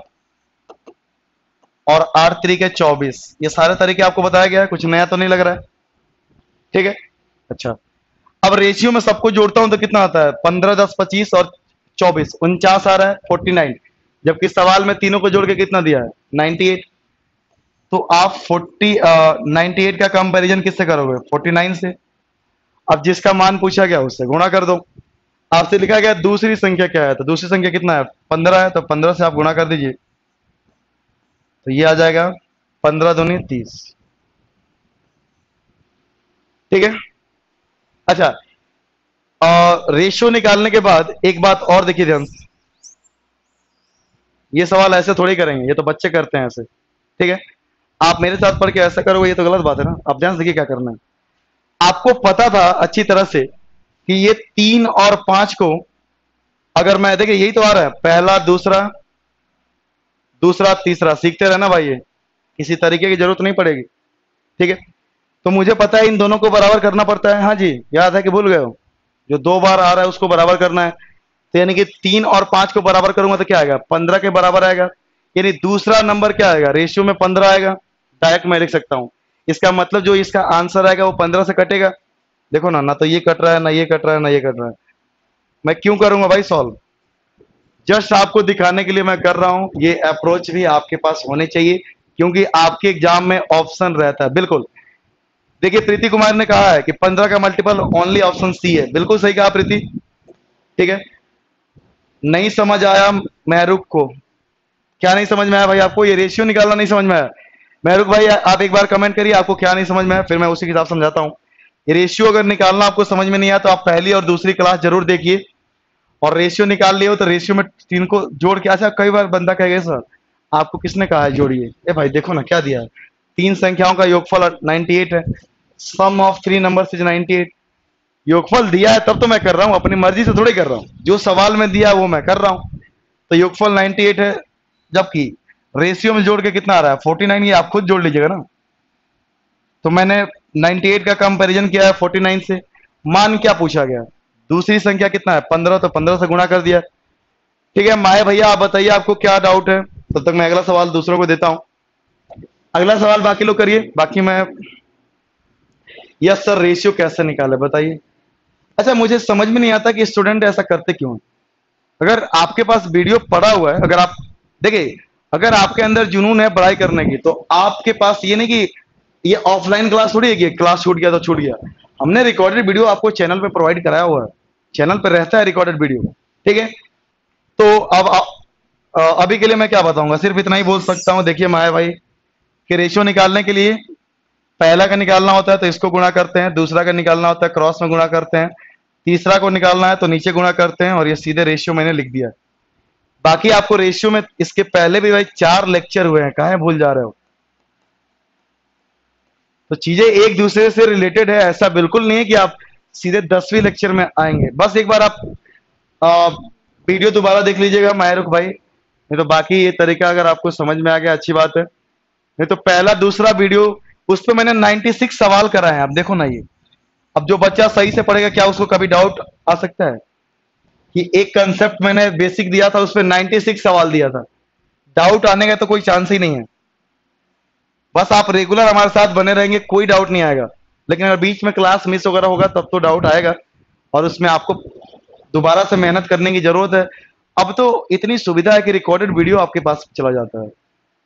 और 8 तरीके 24। ये सारे तरीके आपको बताया गया है, कुछ नया तो नहीं लग रहा है, ठीक है। अच्छा, अब रेशियो में सबको जोड़ता हूं तो कितना आता है, 15 10 25 और 24 49 आ रहा है, 49। जबकि सवाल में तीनों को जोड़ के कितना दिया है, 98। तो आप 98 का कंपैरिजन किससे करोगे, 49 से। अब जिसका मान पूछा गया उससे गुणा कर दो। आपसे लिखा गया दूसरी संख्या क्या है, तो दूसरी संख्या कितना है, 15 है, तो 15 से आप गुणा कर दीजिए, तो ये आ जाएगा 15 दूनी 30, ठीक है। अच्छा, रेशियो निकालने के बाद एक बात और देखिए ध्यान से, ये सवाल ऐसे थोड़ी करेंगे, ये तो बच्चे करते हैं ऐसे, ठीक है। आप मेरे साथ पढ़ के ऐसा करोगे ये तो गलत बात है ना। आप ध्यान से देखिए क्या करना है। आपको पता था अच्छी तरह से कि ये 3 और 5 को, अगर मैं देखिए यही तो आ रहा है, पहला दूसरा दूसरा तीसरा, सीखते रहना भाई, ये किसी तरीके की जरूरत नहीं पड़ेगी, ठीक है। तो मुझे पता है इन दोनों को बराबर करना पड़ता है, हाँ जी, याद है कि भूल गए हो, जो 2 बार आ रहा है उसको बराबर करना है। तो यानी कि 3 और 5 को बराबर करूंगा तो क्या आएगा, 15 के बराबर आएगा, यानी दूसरा नंबर क्या आएगा, रेशियो में 15 आएगा। डायरेक्ट मैं लिख सकता हूं, इसका मतलब जो इसका आंसर आएगा वो 15 से कटेगा। देखो ना, ना तो ये कट रहा है, ना ये कट रहा है, ना ये कट रहा है। मैं क्यों करूंगा भाई सॉल्व, जस्ट आपको दिखाने के लिए मैं कर रहा हूं। ये अप्रोच भी आपके पास होने चाहिए, क्योंकि आपके एग्जाम में ऑप्शन रहता है। बिल्कुल, देखिए प्रीति कुमार ने कहा है कि 15 का मल्टीपल ओनली ऑप्शन सी है, बिल्कुल सही कहा प्रीति, ठीक है। नहीं समझ आया महरुख को, क्या नहीं समझ में आया भाई आपको, ये रेशियो निकालना नहीं समझ में आया। महरुख भाई आप एक बार कमेंट करिए आपको क्या नहीं समझ में आया, फिर मैं उसी के हिसाब समझाता हूं। ये रेशियो अगर निकालना आपको समझ में नहीं आया तो आप पहली और दूसरी क्लास जरूर देखिए, और रेशियो निकाल लिए हो तो रेशियो में 3 को जोड़ के, अच्छा कई बार बंदा कहेगा सर आपको किसने कहा है जोड़िए, ए भाई देखो ना क्या दिया है, 3 संख्याओं का योगफल 98 है, सम ऑफ 3 नंबर्स इज 98। योगफल दिया है तब तो मैं कर रहा हूं, अपनी मर्जी से थोड़ी कर रहा हूं, जो सवाल में दिया है वो मैं कर रहा हूं। तो योगफल 98 है, जबकि रेशियो में जोड़ के कितना आ रहा है 49, ये आप खुद जोड़ लीजिएगा ना। तो मैंने 98 का कंपैरिजन किया है 49 से। मान क्या पूछा गया, दूसरी संख्या कितना है 15, तो 15 से गुणा कर दिया। ठीक है माए भैया, आप बताइए आपको क्या डाउट है, तब तक मैं अगला सवाल दूसरों को देता हूं। अगला सवाल बाकी लोग करिए, बाकी मैं। यस सर, रेशियो कैसे निकाले बताइए। अच्छा, मुझे समझ में नहीं आता कि स्टूडेंट ऐसा करते क्यों हैं। अगर आपके पास वीडियो पड़ा हुआ है, अगर आप देखिए, अगर आपके अंदर जुनून है पढ़ाई करने की, तो आपके पास ये नहीं कि ये ऑफलाइन क्लास थोड़ी है कि क्लास छूट गया तो छूट गया। हमने रिकॉर्डेड वीडियो आपको चैनल पे प्रोवाइड कराया हुआ है, चैनल पे रहता है रिकॉर्डेड वीडियो। ठीक है, तो अब अभी के लिए मैं क्या बताऊंगा, सिर्फ इतना ही बोल सकता हूं। देखिए माया भाई, कि रेशियो निकालने के लिए पहला का निकालना होता है तो इसको गुणा करते हैं, दूसरा का निकालना होता है क्रॉस में गुणा करते हैं, तीसरा को निकालना है तो नीचे गुणा करते हैं, और ये सीधे रेशियो मैंने लिख दिया। बाकी आपको रेशियो में इसके पहले भी भाई 4 लेक्चर हुए हैं, काहे भूल जा रहे हो। तो चीजें एक दूसरे से रिलेटेड है, ऐसा बिल्कुल नहीं है कि आप सीधे 10वीं लेक्चर में आएंगे। बस एक बार आप वीडियो दोबारा देख लीजिएगा मायरुख भाई, नहीं तो बाकी ये तरीका अगर आपको समझ में आ गया अच्छी बात है, नहीं तो पहला दूसरा वीडियो उस पर मैंने 96 सवाल कराए हैं। आप देखो ना, ये अब जो बच्चा सही से पढ़ेगा, क्या उसको कभी डाउट आ सकता है कि एक कंसेप्ट मैंने बेसिक दिया था, उस पर 96 सवाल दिया था, डाउट आने का तो कोई चांस ही नहीं है। बस आप रेगुलर हमारे साथ बने रहेंगे, कोई डाउट नहीं आएगा। लेकिन अगर बीच में क्लास मिस वगैरह होगा तब तो डाउट आएगा, और उसमें आपको दोबारा से मेहनत करने की जरूरत है। अब तो इतनी सुविधा है कि रिकॉर्डेड वीडियो आपके पास चला जाता है,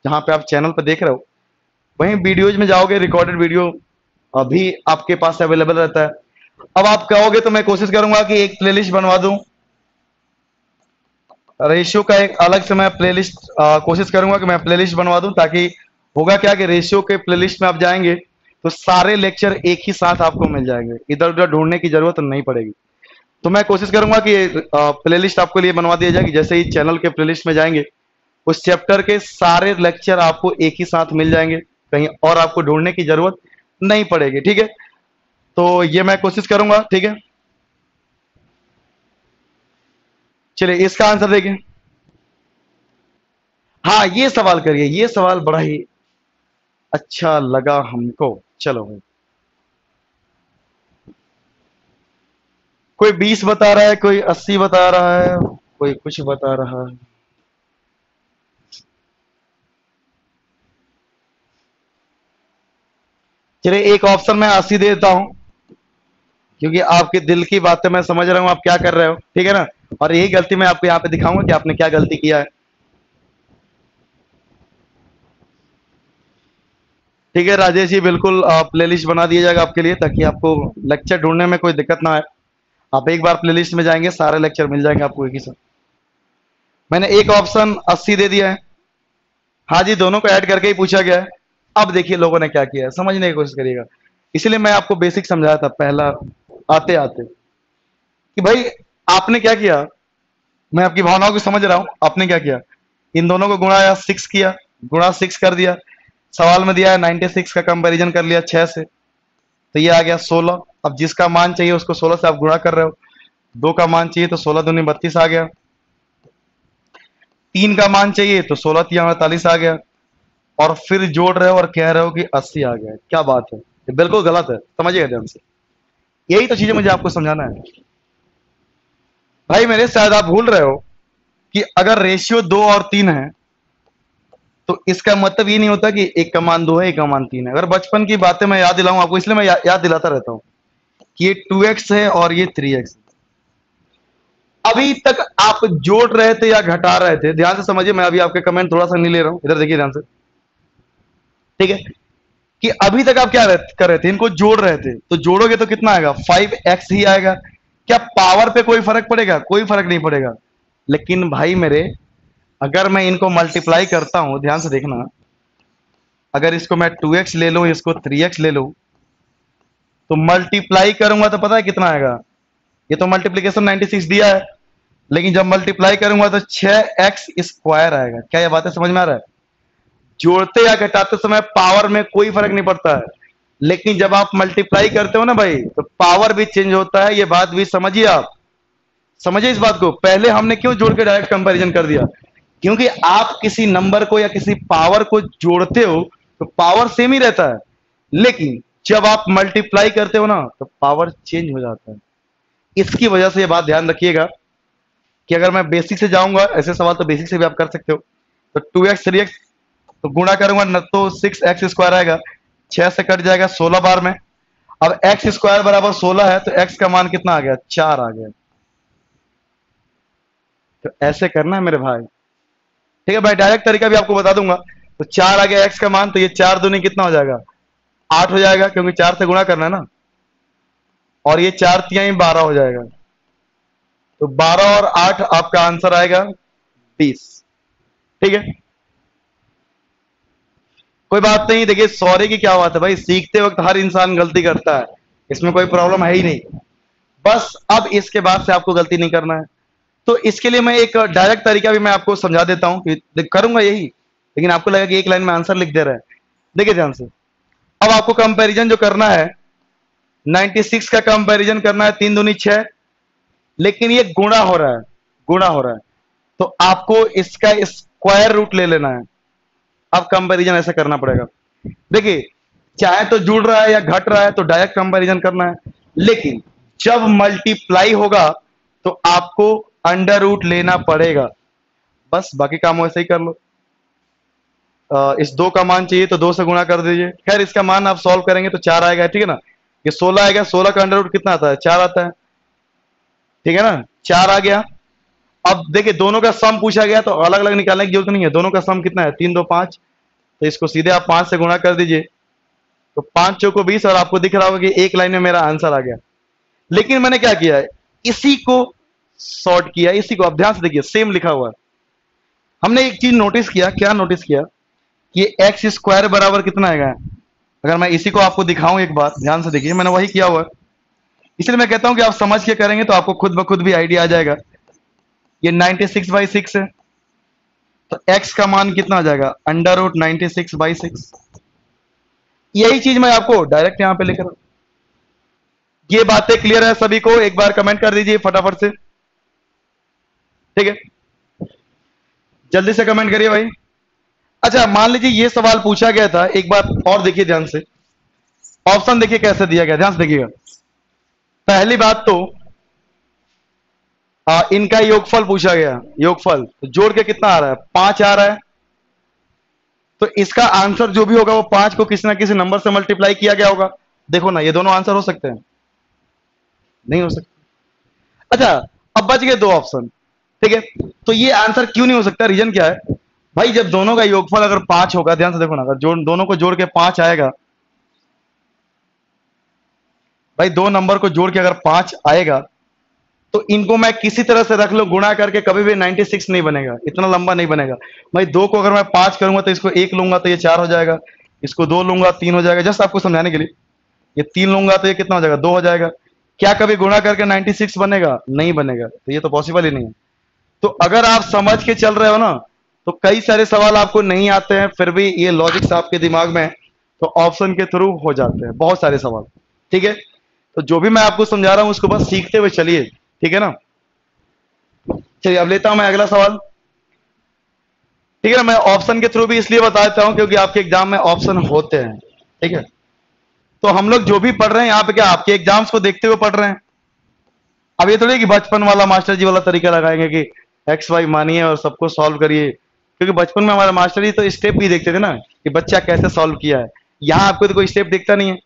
जहां पे आप चैनल पर देख रहे हो वहीं वीडियोज में जाओगे, रिकॉर्डेड वीडियो अभी आपके पास अवेलेबल रहता है। अब आप कहोगे तो मैं कोशिश करूंगा कि एक प्लेलिस्ट बनवा दूं, रेशियो का एक अलग से मैं प्लेलिस्ट कोशिश करूंगा कि मैं प्लेलिस्ट बनवा दूं, ताकि होगा क्या कि रेशियो के प्लेलिस्ट में आप जाएंगे तो सारे लेक्चर एक ही साथ आपको मिल जाएंगे, इधर उधर ढूंढने की जरूरत नहीं पड़ेगी। तो मैं कोशिश करूंगा कि प्लेलिस्ट आपके लिए बनवा दिया जाएगी। जैसे ही चैनल के प्लेलिस्ट में जाएंगे, उस चैप्टर के सारे लेक्चर आपको एक ही साथ मिल जाएंगे, कहीं और आपको ढूंढने की जरूरत नहीं पड़ेगी। ठीक है, तो ये मैं कोशिश करूंगा। ठीक है, चलिए इसका आंसर देखिए। हाँ, ये सवाल करिए, ये सवाल बड़ा ही अच्छा लगा हमको। चलो भाई, कोई 20 बता रहा है, कोई 80 बता रहा है, कोई कुछ बता रहा है। चलिए एक ऑप्शन मैं 80 दे देता हूं, क्योंकि आपके दिल की बातें मैं समझ रहा हूं आप क्या कर रहे हो। ठीक है ना, और यही गलती मैं आपको यहाँ पे दिखाऊंगा कि आपने क्या गलती किया है। ठीक है राजेश जी, बिल्कुल प्लेलिस्ट बना दिया जाएगा आपके लिए, ताकि आपको लेक्चर ढूंढने में कोई दिक्कत ना आए। आप एक बार प्लेलिस्ट में जाएंगे, सारे लेक्चर मिल जाएंगे आपको एक ही साथ। मैंने एक ऑप्शन 80 दे दिया है। हाँ जी, दोनों को ऐड करके ही पूछा गया है। अब देखिए लोगों ने क्या किया है, समझने की कोशिश करिएगा। इसलिए मैं आपको बेसिक समझाया था पहला आते आते, कि भाई आपने क्या किया, मैं आपकी भावनाओं को समझ रहा हूं। आपने क्या किया, इन दोनों को गुणा या 6 किया, गुणा 6 कर दिया। सवाल में दिया है 96 का कंपैरिजन कर लिया 6 से, तो ये आ गया 16। अब जिसका मान चाहिए उसको 16 से आप गुणा कर रहे हो, 2 का मान चाहिए तो 16 दूनी 32 आ गया, 3 का मान चाहिए तो 16 तिया 48 आ गया, और फिर जोड़ रहे हो और कह रहे हो कि 80 आ गया। क्या बात है, ये बिल्कुल गलत है, समझिएगा ध्यान से। यही तो चीजें मुझे आपको समझाना है भाई मेरे। शायद आप भूल रहे हो कि अगर रेशियो 2 और 3 है, तो इसका मतलब ये नहीं होता कि एक का मान 2 है, एक का मान 3 है। अगर बचपन की बातें मैं याद दिलाऊं आपको, इसलिए मैं याद दिलाता रहता हूं कि ये 2x है और ये 3x। अभी तक आप जोड़ रहे थे या घटा रहे थे, ध्यान से समझिए, मैं अभी आपके कमेंट थोड़ा सा नहीं ले रहा हूं, इधर देखिए ध्यान से। ठीक है, कि अभी तक आप क्या कर रहे थे, इनको जोड़ रहे थे, तो जोड़ोगे तो कितना आएगा, 5x ही आएगा। क्या पावर पे कोई फर्क पड़ेगा, कोई फर्क नहीं पड़ेगा। लेकिन भाई मेरे, अगर मैं इनको मल्टीप्लाई करता हूं, ध्यान से देखना, अगर इसको मैं 2x ले लूं, इसको 3x ले लूं, तो मल्टीप्लाई करूंगा तो पता है कितना आएगा। ये तो मल्टीप्लीकेशन 96 दिया है, लेकिन जब मल्टीप्लाई करूंगा तो 6x स्क्वायर आएगा। क्या ये बातें समझ में आ रहा है। जोड़ते या घटाते समय पावर में कोई फर्क नहीं पड़ता है, लेकिन जब आप मल्टीप्लाई करते हो ना भाई, तो पावर भी चेंज होता है। ये बात भी समझिए, आप समझिए इस बात को। पहले हमने क्यों जोड़ के डायरेक्ट कंपैरिजन कर दिया, क्योंकि आप किसी नंबर को या किसी पावर को जोड़ते हो तो पावर सेम ही रहता है, लेकिन जब आप मल्टीप्लाई करते हो ना तो पावर चेंज हो जाता है। इसकी वजह से ये बात ध्यान रखिएगा कि अगर मैं बेसिक से जाऊंगा, ऐसे सवाल तो बेसिक से भी आप कर सकते हो, तो 2x 3x तो गुणा करूंगा न तो 6x स्क्वायर आएगा, 6 से कट जाएगा 16 बार में। अब एक्स स्क्वायर बराबर 16 है तो एक्स का मान कितना आ गया, 4 आ गया। तो ऐसे करना है मेरे भाई, ठीक है भाई। डायरेक्ट तरीका भी आपको बता दूंगा। तो 4 आ गया एक्स का मान, तो ये 4 दूनी कितना हो जाएगा, 8 हो जाएगा, क्योंकि 4 से गुणा करना है ना। और ये 4 तिहाई 12 हो जाएगा। तो 12 और 8 आपका आंसर आएगा 20। ठीक है, कोई बात नहीं। देखिए सॉरी की क्या बात है भाई, सीखते वक्त हर इंसान गलती करता है, इसमें कोई प्रॉब्लम है ही नहीं। बस अब इसके बाद से आपको गलती नहीं करना है। तो इसके लिए मैं एक डायरेक्ट तरीका भी मैं आपको समझा देता हूं कि करूंगा यही, लेकिन आपको लगेगा कि एक लाइन में आंसर लिख दे रहा है। देखिए ध्यान से, अब आपको कंपैरिजन जो करना है, 96 का कंपैरिजन करना है, 3 दूनी 6, लेकिन ये गुणा हो रहा है, गुणा हो रहा है, तो आपको इसका स्क्वायर रूट ले लेना है। अब कंपैरिजन ऐसे करना पड़ेगा। देखिए चाहे तो जुड़ रहा है या घट रहा है तो डायरेक्ट कंपैरिजन करना है, लेकिन जब मल्टीप्लाई होगा तो आपको अंडर रूट लेना पड़ेगा। बस बाकी काम वैसे ही कर लो। इस 2 का मान चाहिए तो 2 से गुणा कर दीजिए। खैर इसका मान आप सॉल्व करेंगे तो 4 आएगा, ठीक है ना। ये 16 आएगा, 16 का अंडर रूट कितना आता है, 4 आता है, ठीक है ना, 4 आ गया। अब देखिए दोनों का सम पूछा गया तो अलग अलग निकालने की जरूरत नहीं है, दोनों का सम कितना है, 3 2 5, तो इसको सीधे आप 5 से गुणा कर दीजिए। तो 5 चौको 20 और आपको दिख रहा होगा कि एक लाइन में मेरा आंसर आ गया। लेकिन मैंने क्या किया है, इसी को सॉर्ट किया, इसी को। अब ध्यान से देखिए सेम लिखा हुआ है। हमने एक चीज नोटिस किया, क्या नोटिस किया कि एक्स स्क्वायर बराबर कितना आएगा। अगर मैं इसी को आपको दिखाऊं एक बार ध्यान से देखिए, मैंने वही किया हुआ है, इसलिए मैं कहता हूं कि आप समझ के करेंगे तो आपको खुद ब खुद भी आइडिया आ जाएगा। ये 96/6 है, तो x का मान कितना आ जाएगा, अंडर रूट 96/6। यही चीज मैं आपको डायरेक्ट यहां पे लिख रहा हूं। ये बातें क्लियर है सभी को, एक बार कमेंट कर दीजिए फटाफट से, ठीक है, जल्दी से कमेंट करिए भाई। अच्छा मान लीजिए ये सवाल पूछा गया था, एक बार और देखिए ध्यान से, ऑप्शन देखिए कैसे दिया गया, ध्यान से देखिएगा। पहली बात तो इनका योगफल पूछा गया, योगफल तो जोड़ के कितना आ रहा है, 5 आ रहा है। तो इसका आंसर जो भी होगा वो 5 को किसी ना किसी नंबर से मल्टीप्लाई किया गया होगा। देखो ना ये दोनों आंसर हो सकते हैं, नहीं हो सकते। अच्छा अब बच गए 2 ऑप्शन, ठीक है। तो ये आंसर क्यों नहीं हो सकता, रीजन क्या है भाई, जब दोनों का योगफल अगर 5 होगा, ध्यान से देखो ना, अगर दोनों को जोड़ के 5 आएगा, भाई 2 नंबर को जोड़ के अगर 5 आएगा तो इनको मैं किसी तरह से रख लो गुणा करके, कभी भी 96 नहीं बनेगा, इतना लंबा नहीं बनेगा भाई। 2 को अगर मैं 5 करूंगा तो इसको 1 लूंगा तो ये 4 हो जाएगा, इसको 2 लूंगा 3 हो जाएगा, जस्ट आपको समझाने के लिए। ये 3 लूंगा तो ये कितना हो जाएगा, 2 हो जाएगा। क्या कभी गुणा करके 96 बनेगा, नहीं बनेगा, तो ये तो पॉसिबल ही नहीं है। तो अगर आप समझ के चल रहे हो ना तो कई सारे सवाल आपको नहीं आते हैं, फिर भी ये लॉजिक्स आपके दिमाग में, तो ऑप्शन के थ्रू हो जाते हैं बहुत सारे सवाल, ठीक है। तो जो भी मैं आपको समझा रहा हूं उसको बस सीखते हुए चलिए, ठीक है ना। चलिए अब लेता हूं मैं अगला सवाल, ठीक है ना। मैं ऑप्शन के थ्रू भी इसलिए बताता हूं क्योंकि आपके एग्जाम में ऑप्शन होते हैं, ठीक है। तो हम लोग जो भी पढ़ रहे हैं यहाँ पे क्या आपके एग्जाम्स को देखते हुए पढ़ रहे हैं। अब ये थोड़ी कि बचपन वाला मास्टर जी वाला तरीका लगाएंगे कि एक्स वाई मानिए और सबको सॉल्व करिए, क्योंकि बचपन में हमारे मास्टर जी तो स्टेप भी देखते थे ना कि बच्चा कैसे सॉल्व किया है। यहाँ आपको तो कोई स्टेप देखता नहीं है,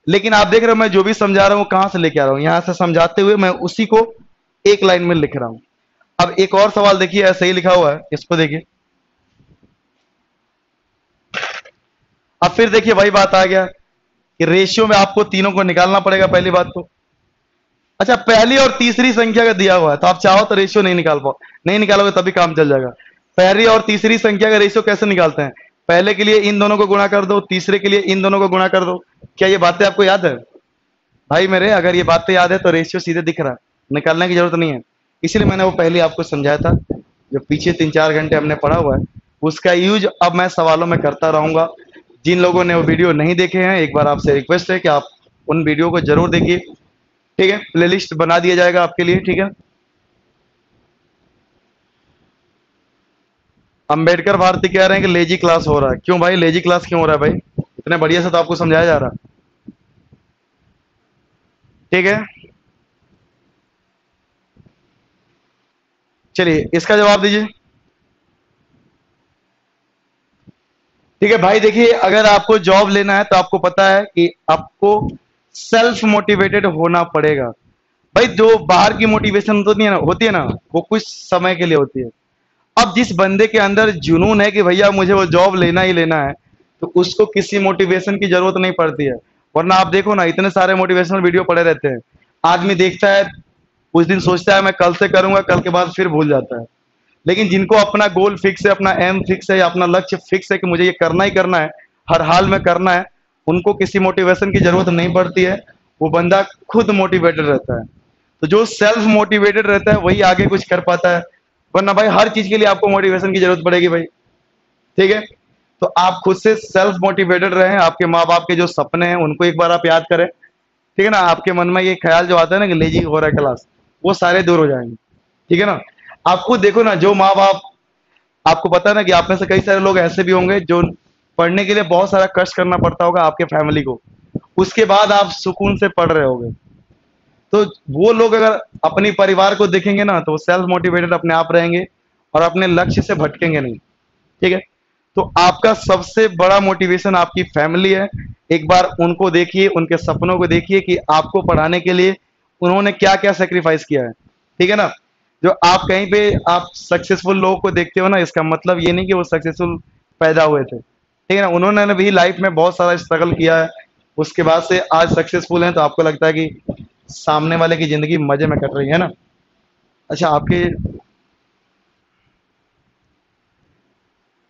लेकिन आप देख रहे हो मैं जो भी समझा रहा हूँ कहां से लेके आ रहा हूँ, यहां से समझाते हुए मैं उसी को एक लाइन में लिख रहा हूं। अब एक और सवाल देखिए, ऐसे ही लिखा हुआ है, इसको देखिए। अब फिर देखिए वही बात आ गया कि रेशियो में आपको तीनों को निकालना पड़ेगा, पहली बात तो। अच्छा पहली और तीसरी संख्या का दिया हुआ है तो आप चाहो तो रेशियो नहीं निकाल पाओ, नहीं निकालोगे तभी काम चल जाएगा। पहली और तीसरी संख्या का रेशियो कैसे निकालते हैं, पहले के लिए इन दोनों को गुणा कर दो, तीसरे के लिए इन दोनों को गुणा कर दो। क्या ये बातें आपको याद है भाई मेरे, अगर ये बातें याद है तो रेशियो सीधे दिख रहा है, निकालने की जरूरत नहीं है। इसलिए मैंने वो पहले आपको समझाया था, जो पीछे 3-4 घंटे हमने पढ़ा हुआ है उसका यूज अब मैं सवालों में करता रहूंगा। जिन लोगों ने वो वीडियो नहीं देखे हैं, एक बार आपसे रिक्वेस्ट है कि आप उन वीडियो को जरूर देखिए, ठीक है। प्लेलिस्ट बना दिया जाएगा आपके लिए, ठीक है। अंबेडकर भारती कह रहे हैं कि लेजी क्लास हो रहा है, क्यों भाई लेजी क्लास क्यों हो रहा है भाई, इतने बढ़िया से तो आपको समझाया जा रहा है। ठीक है, चलिए इसका जवाब दीजिए। ठीक है भाई, देखिए अगर आपको जॉब लेना है तो आपको पता है कि आपको सेल्फ मोटिवेटेड होना पड़ेगा। भाई जो बाहर की मोटिवेशन होती है ना वो कुछ समय के लिए होती है। अब जिस बंदे के अंदर जुनून है कि भैया मुझे वो जॉब लेना ही लेना है, तो उसको किसी मोटिवेशन की जरूरत नहीं पड़ती है। वरना आप देखो ना, इतने सारे मोटिवेशनल वीडियो पड़े रहते हैं। आदमी देखता है, कुछ दिन सोचता है मैं कल से करूंगा, कल के बाद फिर भूल जाता है। लेकिन जिनको अपना गोल फिक्स है, अपना एम फिक्स है, या अपना लक्ष्य फिक्स है कि मुझे ये करना ही करना है, हर हाल में करना है, उनको किसी मोटिवेशन की जरूरत नहीं पड़ती है। वो बंदा खुद मोटिवेटेड रहता है। तो जो सेल्फ मोटिवेटेड रहता है वही आगे कुछ कर पाता है। वरना भाई हर चीज के लिए आपको मोटिवेशन की जरूरत पड़ेगी भाई। ठीक है, तो आप खुद से सेल्फ मोटिवेटेड रहें। आपके माँ बाप के जो सपने हैं उनको एक बार आप याद करें। ठीक है ना, आपके मन में ये ख्याल जो आता है ना कि लेजी हो रहा है क्लास, वो सारे दूर हो जाएंगे। ठीक है ना, आप खुद देखो ना, जो माँ बाप, आपको पता है ना कि आप में से कई सारे लोग ऐसे भी होंगे जो पढ़ने के लिए बहुत सारा कष्ट करना पड़ता होगा आपके फैमिली को, उसके बाद आप सुकून से पढ़ रहे होगे। तो वो लोग अगर अपनी परिवार को देखेंगे ना तो वो सेल्फ मोटिवेटेड अपने आप रहेंगे और अपने लक्ष्य से भटकेंगे नहीं। ठीक है, तो आपका सबसे बड़ा मोटिवेशन आपकी फैमिली है। एक बार उनको देखिए, उनके सपनों को देखिए कि आपको पढ़ाने के लिए उन्होंने क्या क्या सेक्रीफाइस किया है। ठीक है ना, जो आप कहीं पे आप सक्सेसफुल लोगों को देखते हो ना, इसका मतलब ये नहीं कि वो सक्सेसफुल पैदा हुए थे। ठीक है ना, उन्होंने भी लाइफ में बहुत सारा स्ट्रगल किया है, उसके बाद से आज सक्सेसफुल हैं। तो आपको लगता है कि सामने वाले की जिंदगी मजे में कट रही है ना। अच्छा, आपके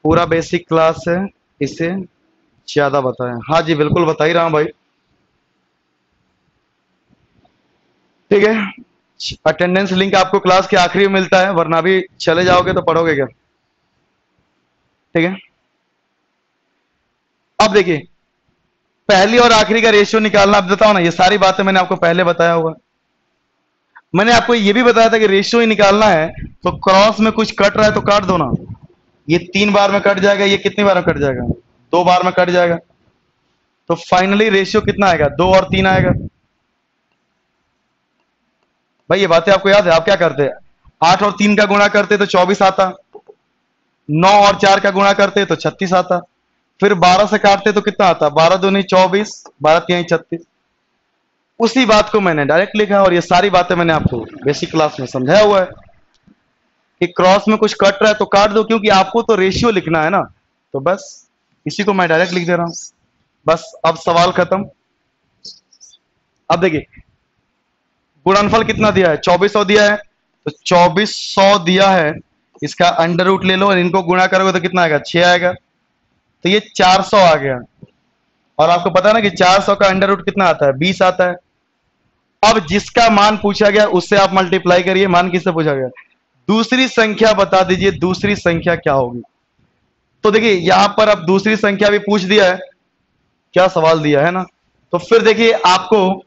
पूरा बेसिक क्लास है, इसे ज्यादा बताएं। हाँ जी बिल्कुल बता ही रहा हूँ भाई। ठीक है, अटेंडेंस लिंक आपको क्लास के आखिरी में मिलता है, वरना अभी चले जाओगे तो पढ़ोगे क्या। ठीक है, अब देखिए पहली और आखिरी का रेशियो निकालना। अब बताओ ना, ये सारी बातें मैंने आपको पहले बताया होगा। मैंने आपको ये भी बताया था कि रेशियो ही निकालना है, तो क्रॉस में कुछ कट रहा है तो काट दो ना। ये 3 बार में कट जाएगा, ये कितनी बार में कट जाएगा, 2 बार में कट जाएगा। तो फाइनली रेशियो कितना आएगा, 2 और 3 आएगा। भाई ये बातें आपको याद है, आप क्या करते? 8 और 3 का गुणा करते तो 24 आता, 9 और 4 का गुणा करते तो 36 आता, फिर 12 से काटते तो कितना आता, 12 दूनी 24, 12 3 36। उसी बात को मैंने डायरेक्ट लिखा, और ये सारी बातें मैंने आपको बेसिक क्लास में समझाया हुआ है कि क्रॉस में कुछ कट रहा है तो काट दो, क्योंकि आपको तो रेशियो लिखना है ना। तो बस इसी को मैं डायरेक्ट लिख दे रहा हूं। बस अब सवाल खत्म। अब देखिए गुणनफल कितना दिया है, 2400 दिया है, तो 2400 दिया है, इसका अंडर रूट ले लो और इनको गुणा करोगे तो कितना आएगा, 6 आएगा। तो ये 400 आ गया। और आपको पता है ना कि 400 का अंडर रूट कितना आता है, 20 आता है। अब जिसका मान पूछा गया उससे आप मल्टीप्लाई करिए। मान किससे पूछा गया, दूसरी संख्या बता दीजिए, दूसरी संख्या क्या होगी। तो देखिए यहां पर अब दूसरी संख्या भी पूछ दिया है, क्या सवाल दिया है ना। तो फिर देखिए आपको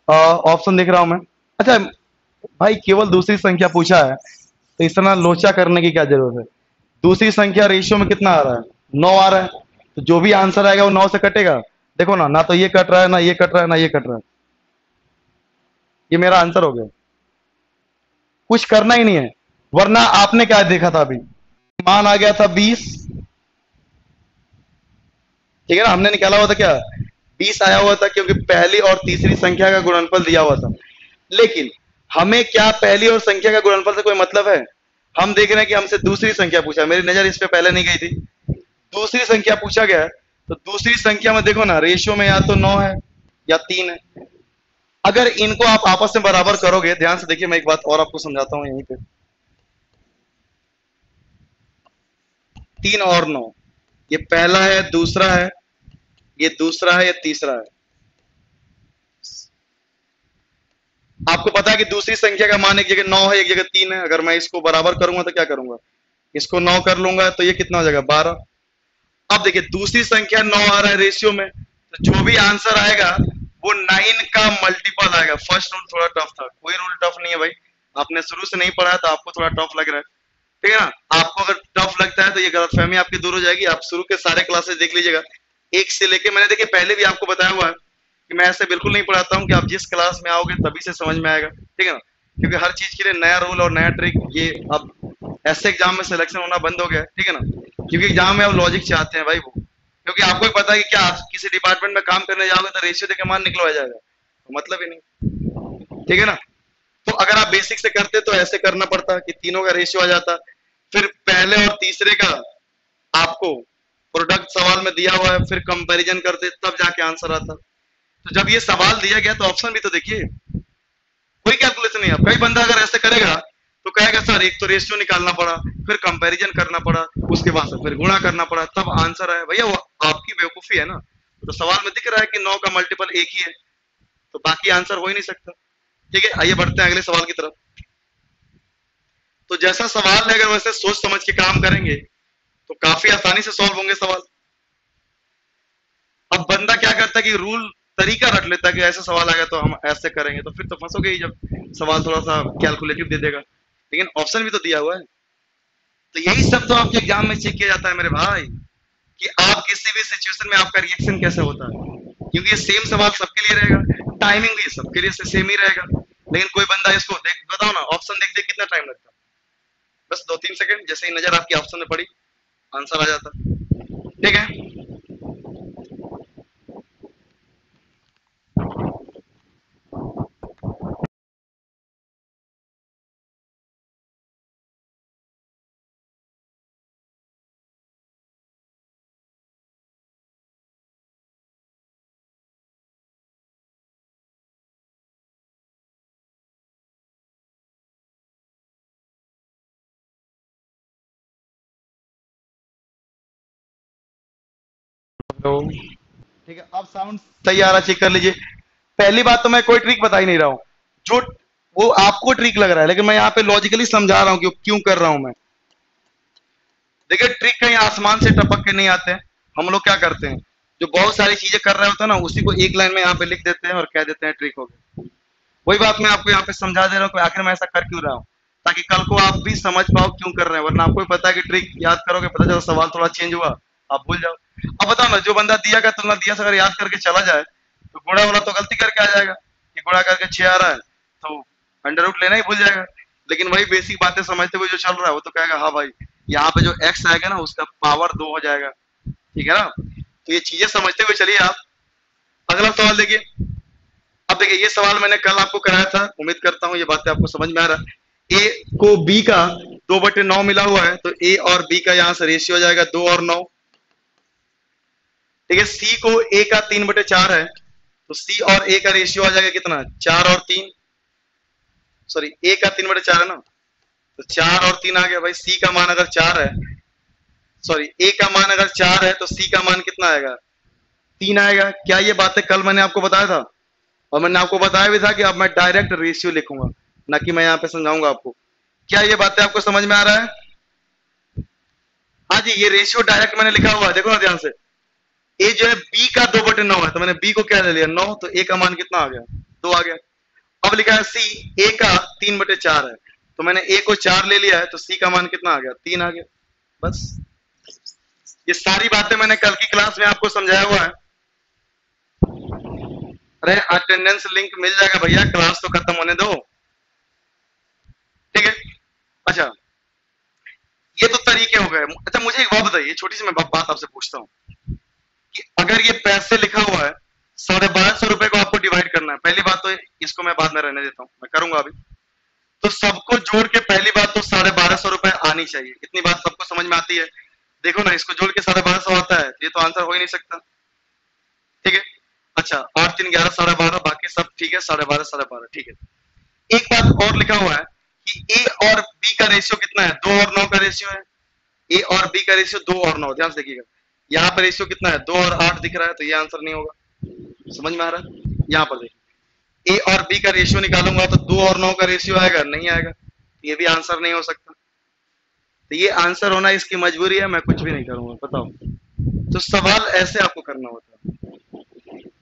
ऑप्शन देख रहा हूं मैं। अच्छा भाई, केवल दूसरी संख्या पूछा है तो इतना लोचा करने की क्या जरूरत है। दूसरी संख्या रेशियो में कितना आ रहा है, 9 आ रहा है। तो जो भी आंसर आएगा वो 9 से कटेगा। देखो ना, ना तो ये कट रहा है, ना ये कट रहा है, ना ये कट रहा है। ये मेरा आंसर हो गया, कुछ करना ही नहीं है। वरना आपने क्या देखा था, अभी मान आ गया था 20। ठीक है ना, हमने निकाला हुआ था क्या, 20 आया हुआ था, क्योंकि पहली और तीसरी संख्या का गुणनफल दिया हुआ था। लेकिन हमें क्या पहली और संख्या का गुणनफल से कोई मतलब है। हम देख रहे हैं कि हमसे दूसरी संख्या पूछा, मेरी नजर इस पे पहले नहीं गई थी। दूसरी संख्या पूछा गया है, तो दूसरी संख्या में देखो ना, रेशियो में या तो 9 है या 3 है। अगर इनको आप आपस में बराबर करोगे, ध्यान से देखिए, मैं एक बात और आपको समझाता हूं यहीं पे। 3 और 9, ये पहला है, दूसरा है, ये दूसरा है, ये तीसरा है। आपको पता है कि दूसरी संख्या का मान एक जगह 9 है, एक जगह 3 है। अगर मैं इसको बराबर करूंगा तो क्या करूंगा, इसको 9 कर लूंगा तो ये कितना हो जाएगा, 12। अब देखिए दूसरी संख्या 9 आ रहा है रेशियो में, तो जो भी आंसर आएगा वो 9 का मल्टीपल आएगा। फर्स्ट रूल थोड़ा टफ था, कोई रूल टफ नहीं है भाई, आपने शुरू से नहीं पढ़ा है तो आपको थोड़ा टफ लग रहा है। ठीक है ना, आपको अगर टफ लगता है तो ये गलतफहमी आपकी दूर हो जाएगी। आप शुरू के सारे क्लासेस देख लीजिएगा, एक से लेके, मैंने देखिए पहले भी आपको बताया हुआ है कि मैं ऐसे बिल्कुल नहीं पढ़ाता हूँ कि आप जिस क्लास में आओगे तभी से समझ में आएगा, ठीक है ना, क्योंकि हर चीज के लिए नया रूल और नया ट्रिक, ये अब ऐसे एग्जाम में सिलेक्शन होना बंद हो गया है, ठीक है ना, क्योंकि एग्जाम में अब लॉजिक चाहते हैं भाई वो, क्योंकि आपको भी पता है कि क्या आप किसी डिपार्टमेंट में काम करने जाओगे तो रेशियो देके मान निकलवाया जाएगा, तो मतलब ही नहीं, ठीक है ना। तो अगर आप बेसिक से करते तो ऐसे करना पड़ता कि तीनों का रेशियो आ जाता, फिर पहले और तीसरे का आपको प्रोडक्ट सवाल में दिया हुआ है, फिर कंपैरिजन करते तब जाके आंसर आता। तो जब ये सवाल दिया गया तो ऑप्शन भी तो देखिए, कोई कैलकुलेशन नहीं है। कई बंदा अगर ऐसे करेगा तो कहेगा सर एक तो रेशियो निकालना पड़ा, फिर कंपैरिजन करना पड़ा, उसके बाद से फिर गुणा करना पड़ा तब आंसर आया। भैया वो आपकी बेवकूफी है ना, तो सवाल में दिख रहा है कि 9 का मल्टीपल एक ही है, तो बाकी आंसर हो ही नहीं सकता। ठीक है, आइए बढ़ते हैं अगले सवाल की तरफ। तो जैसा सवाल है अगर वैसे सोच समझ के काम करेंगे तो काफी आसानी से सॉल्व होंगे सवाल। अब बंदा क्या करता है कि रूल तरीका रख लेता है कि ऐसा सवाल आएगा तो हम ऐसे करेंगे, तो फिर तो फंसोगे ही जब सवाल थोड़ा सा कैलकुलेटिव दे देगा, लेकिन ऑप्शन भी तो दिया हुआ है। तो यही सब तो आपके एग्जाम में चेक किया जाता है मेरे भाई, कि आप किसी भी सिचुएशन में आपका रिएक्शन कैसे होता है, क्योंकि ये सेम सवाल सबके लिए रहेगा, टाइमिंग भी सबके लिए सेम ही रहेगा, लेकिन कोई बंदा इसको देख, बताओ ना, ऑप्शन देख देख कितना टाइम लगता है, बस 2-3 सेकंड, जैसे ही नजर आपकी ऑप्शन में पड़ी आंसर आ जाता, ठीक है। तो ठीक है, अब साउंड सही आ रहा, चेक कर लीजिए। पहली बात तो मैं कोई ट्रिक बता ही नहीं रहा हूँ, जो वो आपको ट्रिक लग रहा है, लेकिन मैं यहाँ पे लॉजिकली समझा रहा हूँ कि क्यों कर रहा हूँ मैं। देखिए ट्रिक कहीं आसमान से टपक के नहीं आते हैं, हम लोग क्या करते हैं, जो बहुत सारी चीजें कर रहे होते हैं ना उसी को एक लाइन में यहाँ पे लिख देते हैं और कह देते हैं ट्रिक हो गया। वही बात मैं आपको यहाँ पे समझा दे रहा हूँ कि आखिर मैं ऐसा कर क्यों रहा हूँ, ताकि कल को आप भी समझ पाओ क्यों कर रहे हैं, वरना आपको भी पता है कि ट्रिक याद करोगे पता चला सवाल थोड़ा चेंज हुआ, आप भूल जाओ। अब बताओ ना, जो बंदा दिया का तुलना दिया से अगर याद करके चला जाए तो गुणा वाला तो गलती करके आ जाएगा कि गुणा करके 6 आ रहा है तो अंडर रूट लेना ही भूल जाएगा, लेकिन वही बेसिक बातें समझते हुए जो चल रहा है वो तो कहेगा हाँ भाई यहाँ पे जो x आएगा ना उसका पावर 2 हो जाएगा, ठीक है ना। तो ये चीजें समझते हुए चलिए आप। अगला सवाल देखिए। अब देखिए ये सवाल मैंने कल आपको कराया था, उम्मीद करता हूँ ये बातें आपको समझ में आ रहा है। ए को बी का 2/9 मिला हुआ है, तो ए और बी का यहाँ से रेशियो हो जाएगा 2 और 9। ठीक है, सी को ए का 3/4 है, तो सी और ए का रेशियो आ जाएगा कितना, 4 और 3, सॉरी ए का 3/4 है ना, तो 4 और 3 आ गया भाई। सी का मान अगर 4 है, सॉरी ए का मान अगर 4 है तो सी का मान कितना आएगा, 3 आएगा। क्या ये बातें कल मैंने आपको बताया था, और मैंने आपको बताया भी था कि अब मैं डायरेक्ट रेशियो लिखूंगा, ना कि मैं यहाँ पे समझाऊंगा आपको। क्या ये बातें आपको समझ में आ रहा है? हाँ जी, ये रेशियो डायरेक्ट मैंने लिखा हुआ है, देखो ना ध्यान से। ए जो है बी का 2/9 है, तो मैंने बी को क्या ले लिया 9, तो ए का मान कितना आ गया, 2 आ गया। अब लिखा है सी, ए का 3/4 है, तो मैंने ए को 4 ले लिया है, तो सी का मान कितना आ गया, 3 आ गया। बस ये सारी बातें मैंने कल की क्लास में आपको समझाया हुआ है। अरे अटेंडेंस लिंक मिल जाएगा भैया, क्लास तो खत्म होने दो, ठीक है। अच्छा ये तो तरीके हो गए। अच्छा मुझे एक बात बताइए, छोटी सी मैं बात आपसे पूछता हूँ कि अगर ये पैसे लिखा हुआ है 1250 रुपए को आपको डिवाइड करना है, पहली बात तो इसको मैं बाद में रहने देता हूँ, मैं करूंगा अभी। तो सबको जोड़ के पहली बात तो 1250 रुपए आनी चाहिए, इतनी बात सबको समझ में आती है। देखो ना, इसको जोड़ के 1250 आता है, ये तो आंसर हो ही नहीं सकता, ठीक है। अच्छा 8 3 11 12.5, बाकी सब ठीक है, 12.5 12.5 ठीक है। एक बात और लिखा हुआ है कि ए और बी का रेशियो कितना है, 2 और 9 का रेशियो है। ए और बी का रेशियो 2 और 9, ध्यान से देखिएगा, यहाँ पर रेशियो कितना है, 2 और 8 दिख रहा है, तो ये आंसर नहीं होगा। समझ में आ रहा है? यहाँ पर देखिए, ए और बी का रेशियो निकालूंगा तो 2 और 9 का रेशियो आएगा, नहीं आएगा, ये भी आंसर नहीं हो सकता। तो ये आंसर होना इसकी मजबूरी है, मैं कुछ भी नहीं करूंगा, बताओ। तो सवाल ऐसे आपको करना होता है।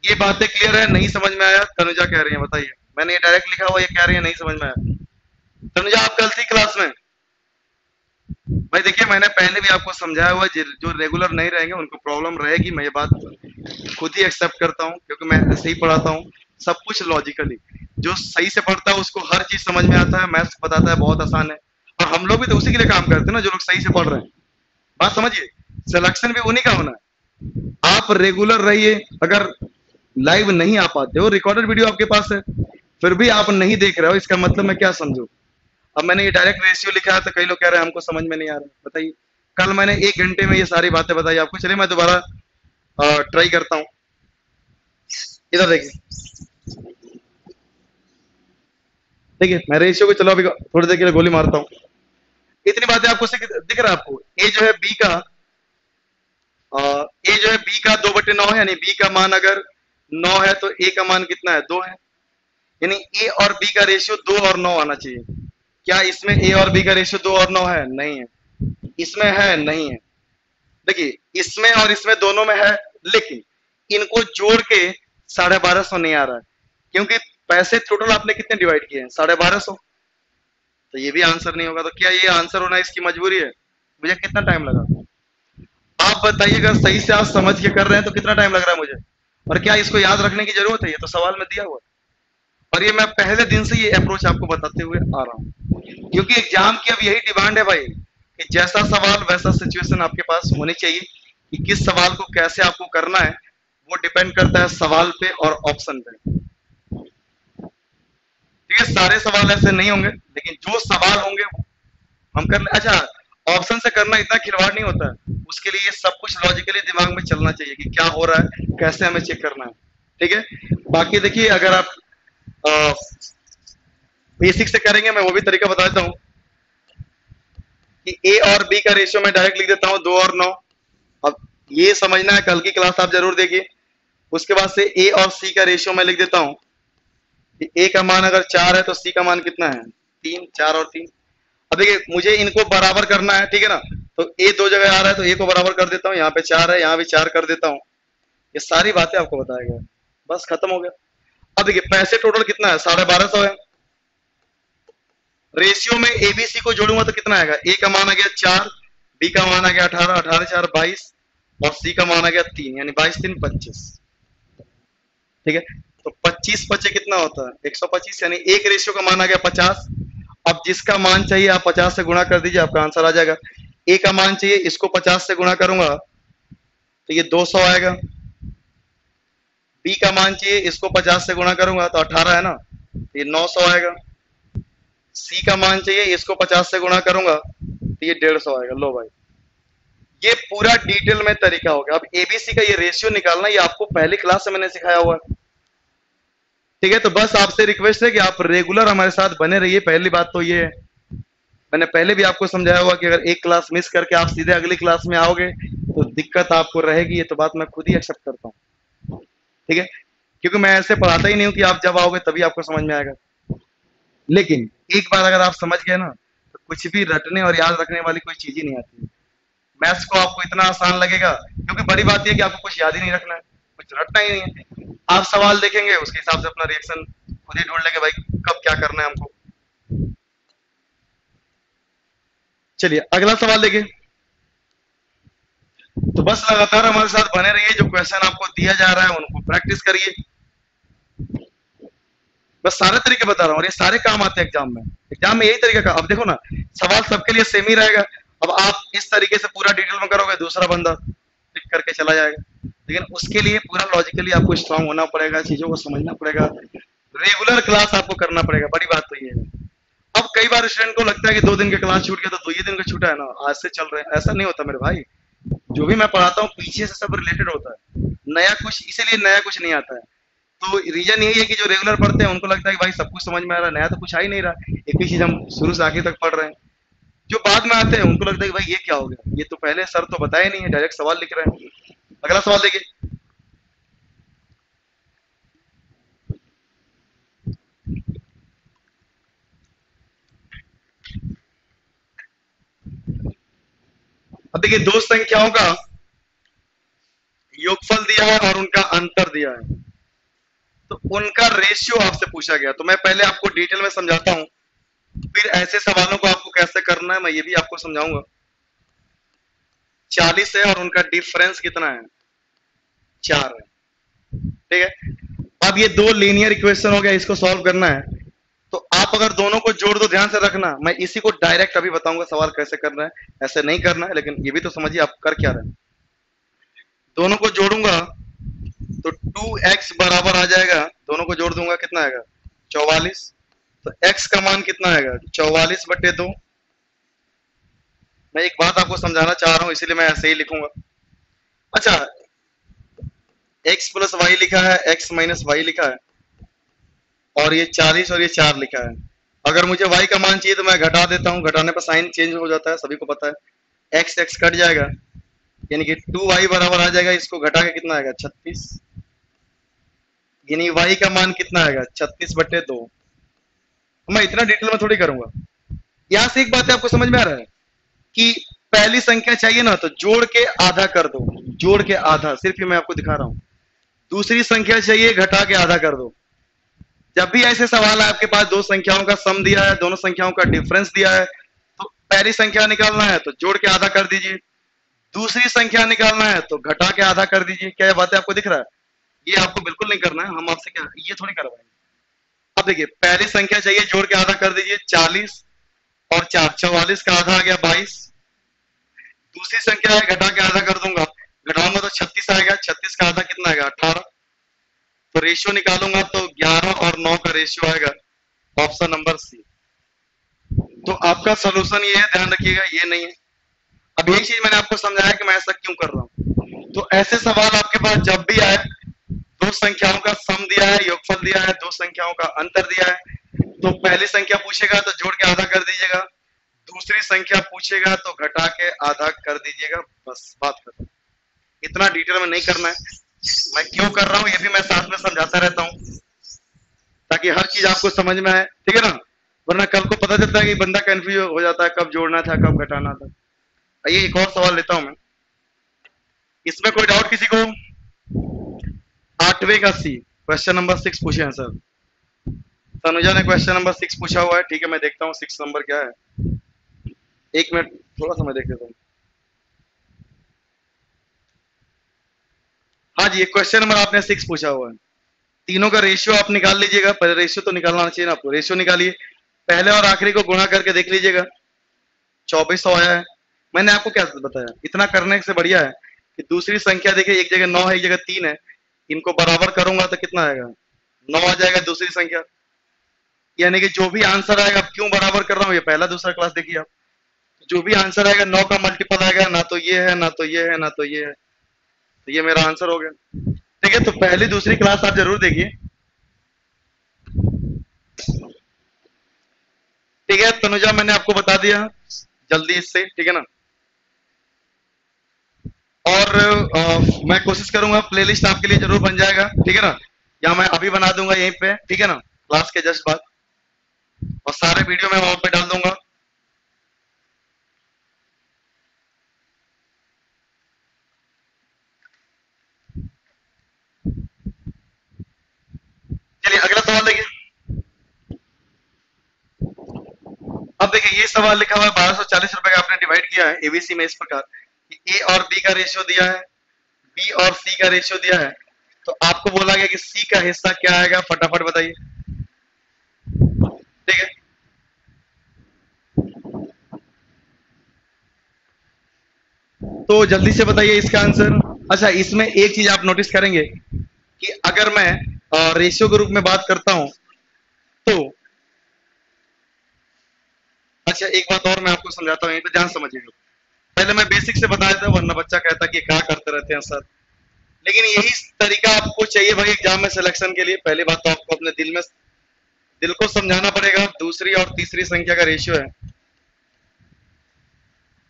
ये बातें क्लियर है, नहीं समझ में आया? तनुजा कह रही है, बताइए। मैंने ये डायरेक्ट लिखा हुआ, ये कह रही है नहीं समझ में आया। तनुजा आप कल थी क्लास में? भाई देखिए मैंने पहले भी आपको समझाया हुआ, जो रेगुलर नहीं रहेंगे उनको प्रॉब्लम रहेगी, मैं ये बात खुद ही एक्सेप्ट करता हूँ क्योंकि मैं ऐसे ही पढ़ाता हूँ, सब कुछ लॉजिकली। जो सही से पढ़ता है उसको हर चीज समझ में आता है, मैथ्स बताता है बहुत आसान है। और हम लोग भी तो उसी के लिए काम करते हैं ना, जो लोग सही से पढ़ रहे हैं। बात समझिए, सिलेक्शन भी उन्हीं का होना है। आप रेगुलर रहिए। अगर लाइव नहीं आ पाते हो, रिकॉर्डेड वीडियो आपके पास है, फिर भी आप नहीं देख रहे हो, इसका मतलब मैं क्या समझू? अब मैंने ये डायरेक्ट रेशियो लिखा है तो कई लोग कह रहे हैं हमको समझ में नहीं आ रहा। बताइए, कल मैंने 1 घंटे में ये सारी बातें बताई आपको। चलिए मैं दोबारा ट्राई करता हूँ। इधर देखिए, देखिए मैं रेशियो को, चलो अभी थोड़ी देर के लिए गोली मारता हूँ। इतनी बातें आपको दिख रहा है आपको? ए जो है बी का, ए जो है बी का 2/9 है, यानी बी का मान अगर 9 है तो ए का मान कितना है? 2 है। यानी ए और बी का रेशियो 2 और 9 आना चाहिए। क्या इसमें ए और बी का रेशियो 2 और 9 है? नहीं है। इसमें है? नहीं है। देखिए, इसमें और इसमें दोनों में है, लेकिन इनको जोड़ के 1250 नहीं आ रहा है, क्योंकि पैसे टोटल आपने कितने डिवाइड किए हैं? 1250। तो ये भी आंसर नहीं होगा। तो क्या ये आंसर होना इसकी मजबूरी है? मुझे कितना टाइम लगा? आप बताइए, अगर सही से आप समझ के कर रहे हैं तो कितना टाइम लग रहा है मुझे? और क्या इसको याद रखने की जरूरत है? ये तो सवाल में दिया हुआ है। और ये मैं पहले दिन से ये अप्रोच आपको बताते हुए आ रहा हूँ, क्योंकि एग्जाम की अब यही डिमांड है भाई, कि जैसा सवाल वैसा सिचुएशन आपके पास होनी चाहिए। कि किस सवाल को कैसे आपको करना है, वो डिपेंड करता है सवाल पे और ऑप्शन पे। ठीक है, सारे सवाल ऐसे नहीं होंगे, लेकिन जो सवाल होंगे हम कर ले। अच्छा, ऑप्शन से करना इतना खिलवाड़ नहीं होता है, उसके लिए सब कुछ लॉजिकली दिमाग में चलना चाहिए कि क्या हो रहा है, कैसे हमें चेक करना है। ठीक है, बाकी देखिए, अगर आप बेसिक से करेंगे, मैं वो भी तरीका बता देता हूँ कि ए और बी का रेशियो मैं डायरेक्ट लिख देता हूँ 2 और 9। अब ये समझना है, कल की क्लास आप जरूर देखिए। उसके बाद से ए और सी का रेशियो मैं लिख देता हूँ कि ए का मान अगर 4 है तो सी का मान कितना है? 3। 4 और 3। अब देखिए, मुझे इनको बराबर करना है, ठीक है ना? तो ए दो जगह आ रहा है तो ए को बराबर कर देता हूँ, यहाँ पे 4 है, यहाँ भी 4 कर देता हूँ। ये सारी बातें आपको बताया गया, बस खत्म हो गया। अब देखिए, पैसे टोटल कितना है? 1250 है। रेशियो में एबीसी को जोड़ूंगा तो कितना आएगा? ए का मान आ गया 4, बी का मान आ गया 18, 18 4 22, और सी का मान आ गया 3, यानी 22 3 25। ठीक है, तो 25 बचे कितना होता है? 125, यानी एक रेशियो का मान आ गया 50। अब जिसका मान चाहिए आप 50 से गुणा कर दीजिए, आपका आंसर आ जाएगा। ए का मान चाहिए, इसको 50 से गुणा करूंगा तो ये 200 आएगा। बी का मान चाहिए, इसको 50 से गुणा करूंगा तो 18 है ना, तो ये 900 आएगा। सी का मान चाहिए, इसको 50 से गुणा करूंगा तो ये 150 आएगा। लो भाई, ये पूरा डिटेल में तरीका हो गया। अब एबीसी का ये रेशियो निकालना, ये आपको पहली क्लास से मैंने सिखाया हुआ है। ठीक है, तो बस आपसे रिक्वेस्ट है कि आप रेगुलर हमारे साथ बने रहिए। पहली बात तो ये है, मैंने पहले भी आपको समझाया हुआ कि अगर एक क्लास मिस करके आप सीधे अगली क्लास में आओगे तो दिक्कत आपको रहेगी। ये तो बात मैं खुद ही एक्सेप्ट करता हूँ। ठीक है, क्योंकि मैं ऐसे पढ़ाता ही नहीं हूँ कि आप जब आओगे तभी आपको समझ में आएगा। लेकिन एक बार अगर आप समझ गए ना, तो कुछ भी रटने और याद रखने वाली कोई चीज ही नहीं आती। मैथ्स को आपको इतना आसान लगेगा, क्योंकि बड़ी बात यह है कि आपको कुछ याद ही नहीं रखना है, कुछ रटना ही नहीं है। आप सवाल देखेंगे, उसके हिसाब से अपना रिएक्शन खुद ही ढूंढ लेंगे भाई कब क्या करना है हमको। चलिए अगला सवाल देखिए। तो बस लगातार हमारे साथ बने रहिए, जो क्वेश्चन आपको दिया जा रहा है उनको प्रैक्टिस करिए। बस सारे तरीके बता रहा हूँ, और ये सारे काम आते हैं एग्जाम में। एग्जाम में यही तरीका का, अब देखो ना, सवाल सबके लिए सेम ही रहेगा। अब आप इस तरीके से पूरा डिटेल में करोगे, दूसरा बंदा टिक करके चला जाएगा। लेकिन उसके लिए पूरा लॉजिकली आपको स्ट्रांग होना पड़ेगा, चीजों को समझना पड़ेगा, रेगुलर क्लास आपको करना पड़ेगा। बड़ी बात तो ये है। अब कई बार स्टूडेंट को लगता है कि 2 दिन के क्लास छूट गया तो 2 ही दिन का छूटा है ना, आज से चल रहे हैं। ऐसा नहीं होता मेरे भाई, जो भी मैं पढ़ाता हूँ पीछे से सब रिलेटेड होता है। नया कुछ, इसीलिए नया कुछ नहीं आता है। तो रीजन यही है कि जो रेगुलर पढ़ते हैं उनको लगता है कि भाई सब कुछ समझ में आ रहा है, नया तो कुछ आ ही नहीं रहा, एक ही चीज हम शुरू से आखिर तक पढ़ रहे हैं। जो बाद में आते हैं उनको लगता है कि भाई ये क्या हो गया, ये तो पहले सर तो बताया नहीं है, डायरेक्ट सवाल लिख रहे हैं। अगला सवाल देखिए। अब देखिए, दो संख्याओं का योगफल दिया है और उनका अंतर दिया है, तो उनका रेशियो आपसे पूछा गया। तो मैं पहले आपको डिटेल में समझाता हूं, फिर ऐसे सवालों को आपको कैसे करना है मैं ये भी आपको समझाऊंगा। 40 है और उनका डिफरेंस कितना है? 4 है। ठीक है, अब ये दो लीनियर इक्वेशन हो गया, इसको सॉल्व करना है। तो आप अगर दोनों को जोड़ दो, ध्यान से रखना, मैं इसी को डायरेक्ट अभी बताऊंगा सवाल कैसे करना है, ऐसे नहीं करना है, लेकिन ये भी तो समझिए आप कर क्या रहे हैं। दोनों को जोड़ूंगा तो 2x बराबर आ जाएगा, दोनों को जोड़ दूंगा कितना आएगा 44। तो x का मान कितना आएगा 44/2। मैं एक बात आपको समझाना चाह रहा हूं, इसीलिए मैं ऐसे ही लिखूंगा। अच्छा, x प्लस वाई लिखा है, x माइनस वाई लिखा है, और ये 40 और ये 4 लिखा है। अगर मुझे y का मान चाहिए तो मैं घटा देता हूँ, घटाने पर साइन चेंज हो जाता है, सभी को पता है। x x कट जाएगा, यानी कि 2y बराबर आ जाएगा, इसको घटा के कितना आएगा 36, यानी y का मान कितना आएगा 36/2। मैं इतना डिटेल में थोड़ी करूंगा। यहाँ से एक बात है, आपको समझ में आ रहा है कि पहली संख्या चाहिए ना तो जोड़ के आधा कर दो, जोड़ के आधा, सिर्फ ये मैं आपको दिखा रहा हूं। दूसरी संख्या चाहिए, घटा के आधा कर दो। जब भी ऐसे सवाल है आपके पास, दो संख्याओं का सम दिया है, दोनों संख्याओं का डिफरेंस दिया है, तो पहली संख्या निकालना है तो जोड़ के आधा कर दीजिए, दूसरी संख्या निकालना है तो घटा के आधा कर दीजिए। क्या ये बातें आपको दिख रहा है? ये आपको बिल्कुल नहीं करना है, हम आपसे क्या ये थोड़ी करवाएंगे। अब देखिए, पहली संख्या चाहिए, जोड़ के आधा कर दीजिए, 40 और 4, 44 का आधा आ गया 22। दूसरी संख्या है, घटा के आधा कर दूंगा, घटाऊंगा तो 36 आएगा, 36 का आधा कितना आएगा 18। तो रेशियो निकालूंगा तो 11 और 9 का रेशियो आएगा, ऑप्शन नंबर सी। तो आपका सोल्यूशन ये है, ध्यान रखिएगा, ये नहीं है। अब यही चीज मैंने आपको समझाया कि मैं ऐसा क्यों कर रहा हूं। तो ऐसे सवाल आपके पास जब भी आए, दो संख्याओं का सम दिया है, योगफल दिया है, दो संख्याओं का अंतर दिया है, तो पहली संख्या पूछेगा तो जोड़ के आधा कर दीजिएगा, दूसरी संख्या पूछेगा तो घटा के आधा कर दीजिएगा, बस बात खत्म। इतना डिटेल में नहीं करना है। मैं क्यों कर रहा हूं ये भी मैं साथ में समझाता रहता हूं, ताकि हर चीज आपको समझ में आए, ठीक है ना। वरना कल को पता चलता है कि बंदा कंफ्यूज हो जाता है, कब जोड़ना था कब घटाना था। आइए एक और सवाल लेता हूं मैं, इसमें कोई डाउट किसी को? 8वें का सी, क्वेश्चन नंबर 6 पूछे हैं सर। तनुजा ने क्वेश्चन नंबर 6 पूछा हुआ है, ठीक है, मैं देखता हूँ 6 नंबर क्या है। एक मिनट, थोड़ा सा मैं देख लेता हूँ। हाँ जी, क्वेश्चन नंबर आपने 6 पूछा हुआ है। तीनों का रेशियो आप निकाल लीजिएगा, पहले रेशियो तो निकालना चाहिए ना आपको, रेशियो निकालिए, पहले और आखिरी को गुणा करके देख लीजिएगा, 2400 आया है। मैंने आपको क्या बताया, इतना करने से बढ़िया है कि दूसरी संख्या देखिए, एक जगह 9 है, एक जगह 3 है, इनको बराबर करूंगा तो कितना आएगा 9 आ जाएगा दूसरी संख्या। यानी कि जो भी आंसर आएगा, क्यों बराबर कर रहा हूँ, ये पहला दूसरा क्लास देखिए आप, जो भी आंसर आएगा 9 का मल्टीपल आएगा, ना तो ये है ना तो ये है ना तो ये है, तो ये मेरा आंसर हो गया। ठीक है, तो पहली दूसरी क्लास आप जरूर देखिए। ठीक है तनुजा, मैंने आपको बता दिया जल्दी इससे, ठीक है ना। और मैं कोशिश करूंगा प्लेलिस्ट आपके लिए जरूर बन जाएगा, ठीक है ना, या मैं अभी बना दूंगा यहीं पे, ठीक है ना, क्लास के जस्ट बाद, और सारे वीडियो मैं वहां पे डाल दूंगा। चलिए अगला सवाल देखिए। अब देखिए, ये सवाल लिखा हुआ है 1240 रुपए का, आपने डिवाइड किया है एबीसी में इस प्रकार, ए और बी का रेशियो दिया है, बी और सी का रेशियो दिया है, तो आपको बोला गया कि सी का हिस्सा क्या आएगा, फटाफट बताइए। ठीक है, तो जल्दी से बताइए इसका आंसर। अच्छा, इसमें एक चीज आप नोटिस करेंगे कि अगर मैं रेशियो के रूप में बात करता हूं तो, अच्छा एक बात और मैं आपको समझाता हूं, यहीं पे ध्यान समझिएगा। पहले मैं बेसिक से बता देता, वरना बच्चा कहता कि क्या करते रहते हैं सर। लेकिन यही तरीका आपको चाहिए भाई एग्जाम में सिलेक्शन के लिए। पहली बात तो आपको अपने दिल को समझाना पड़ेगा, दूसरी और तीसरी संख्या का रेशियो है,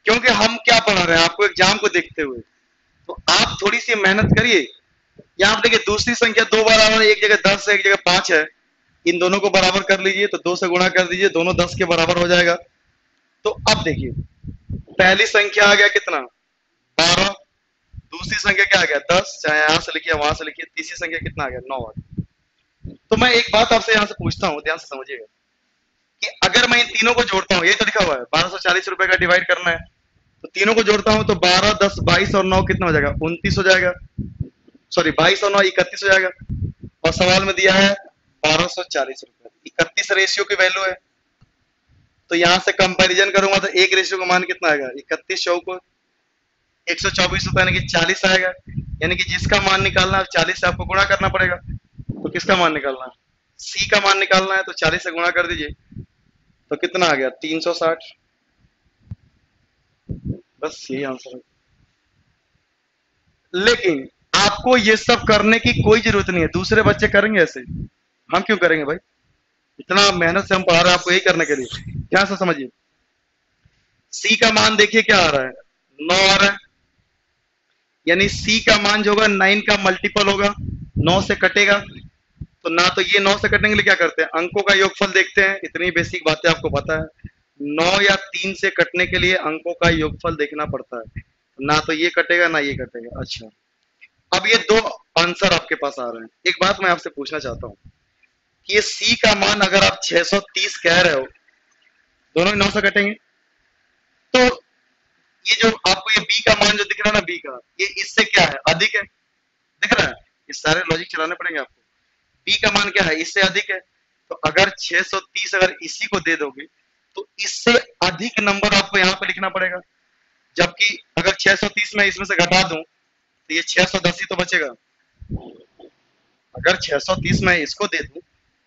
क्योंकि हम क्या पढ़ा रहे हैं आपको एग्जाम को देखते हुए, तो आप थोड़ी सी मेहनत करिए। यहाँ आप देखिए, दूसरी संख्या दो बार आ रहा है, एक जगह 10 है एक जगह 5 है, इन दोनों को बराबर कर लीजिए, तो 2 से गुणा कर दीजिए, दोनों 10 के बराबर हो जाएगा। तो अब देखिए, पहली संख्या आ गया कितना 12, दूसरी संख्या क्या आ गया 10, चाहे यहां से लिखिए वहां से लिखिए, तीसरी संख्या कितना आ गया 9 आ गया। तो मैं एक बात आपसे यहां से पूछता हूं, ध्यान से समझिएगा, कि अगर मैं इन तीनों को जोड़ता हूं, यही तो लिखा हुआ है 1240 रुपए का डिवाइड करना है, तो तीनों को जोड़ता हूं तो 12, 10, 22 और 9 कितना हो जाएगा 29 हो जाएगा। सॉरी 22 और 9 31 हो जाएगा, और सवाल में दिया है 1240 रुपए। 31 रेशियो की वैल्यू है, तो यहां से कंपैरिजन करूंगा तो एक रेशियो का मान कितना आएगा, 31 को 124 रुपए यानी कि 40 आएगा। यानी कि जिसका मान निकालना है 40 से आपको गुणा करना पड़ेगा। तो किसका मान निकालना है, सी का मान निकालना है, तो 40 से गुणा कर दीजिए तो कितना आ गया 360। बस यही आंसर है। लेकिन आपको ये सब करने की कोई जरूरत नहीं है, दूसरे बच्चे करेंगे ऐसे, हम क्यों करेंगे भाई, इतना मेहनत से हम पढ़ा रहे हैं आपको यही करने के लिए। ध्यान से समझिए, सी का मान देखिए क्या आ रहा है, 9 आ रहा है, यानी सी का मान जो होगा 9 का मल्टीपल होगा, 9 से कटेगा। तो ना तो ये 9 से कटने के लिए क्या करते हैं, अंकों का योगफल देखते हैं, इतनी बेसिक बातें आपको पता है। 9 या 3 से कटने के लिए अंकों का योगफल देखना पड़ता है, ना तो ये कटेगा ना ये कटेगा। अच्छा, अब ये दो आंसर आपके पास आ रहे हैं। एक बात मैं आपसे पूछना चाहता हूँ कि ये सी का मान अगर आप 630 कह रहे हो, दोनों 9 से कटेंगे, तो ये जो आपको ये बी का मान जो दिख रहा है ना, बी का, ये इससे क्या है, अधिक है, दिख रहा है। ये सारे लॉजिक चलाने पड़ेंगे आपको। बी का मान क्या है, इससे अधिक है। तो अगर 630 अगर इसी को दे दोगे तो इससे अधिक नंबर आपको यहाँ पे लिखना पड़ेगा। जबकि अगर 630 में इसमें से घटा दूं तो ये 610 ही तो बचेगा। अगर 630 में इसको दे दूं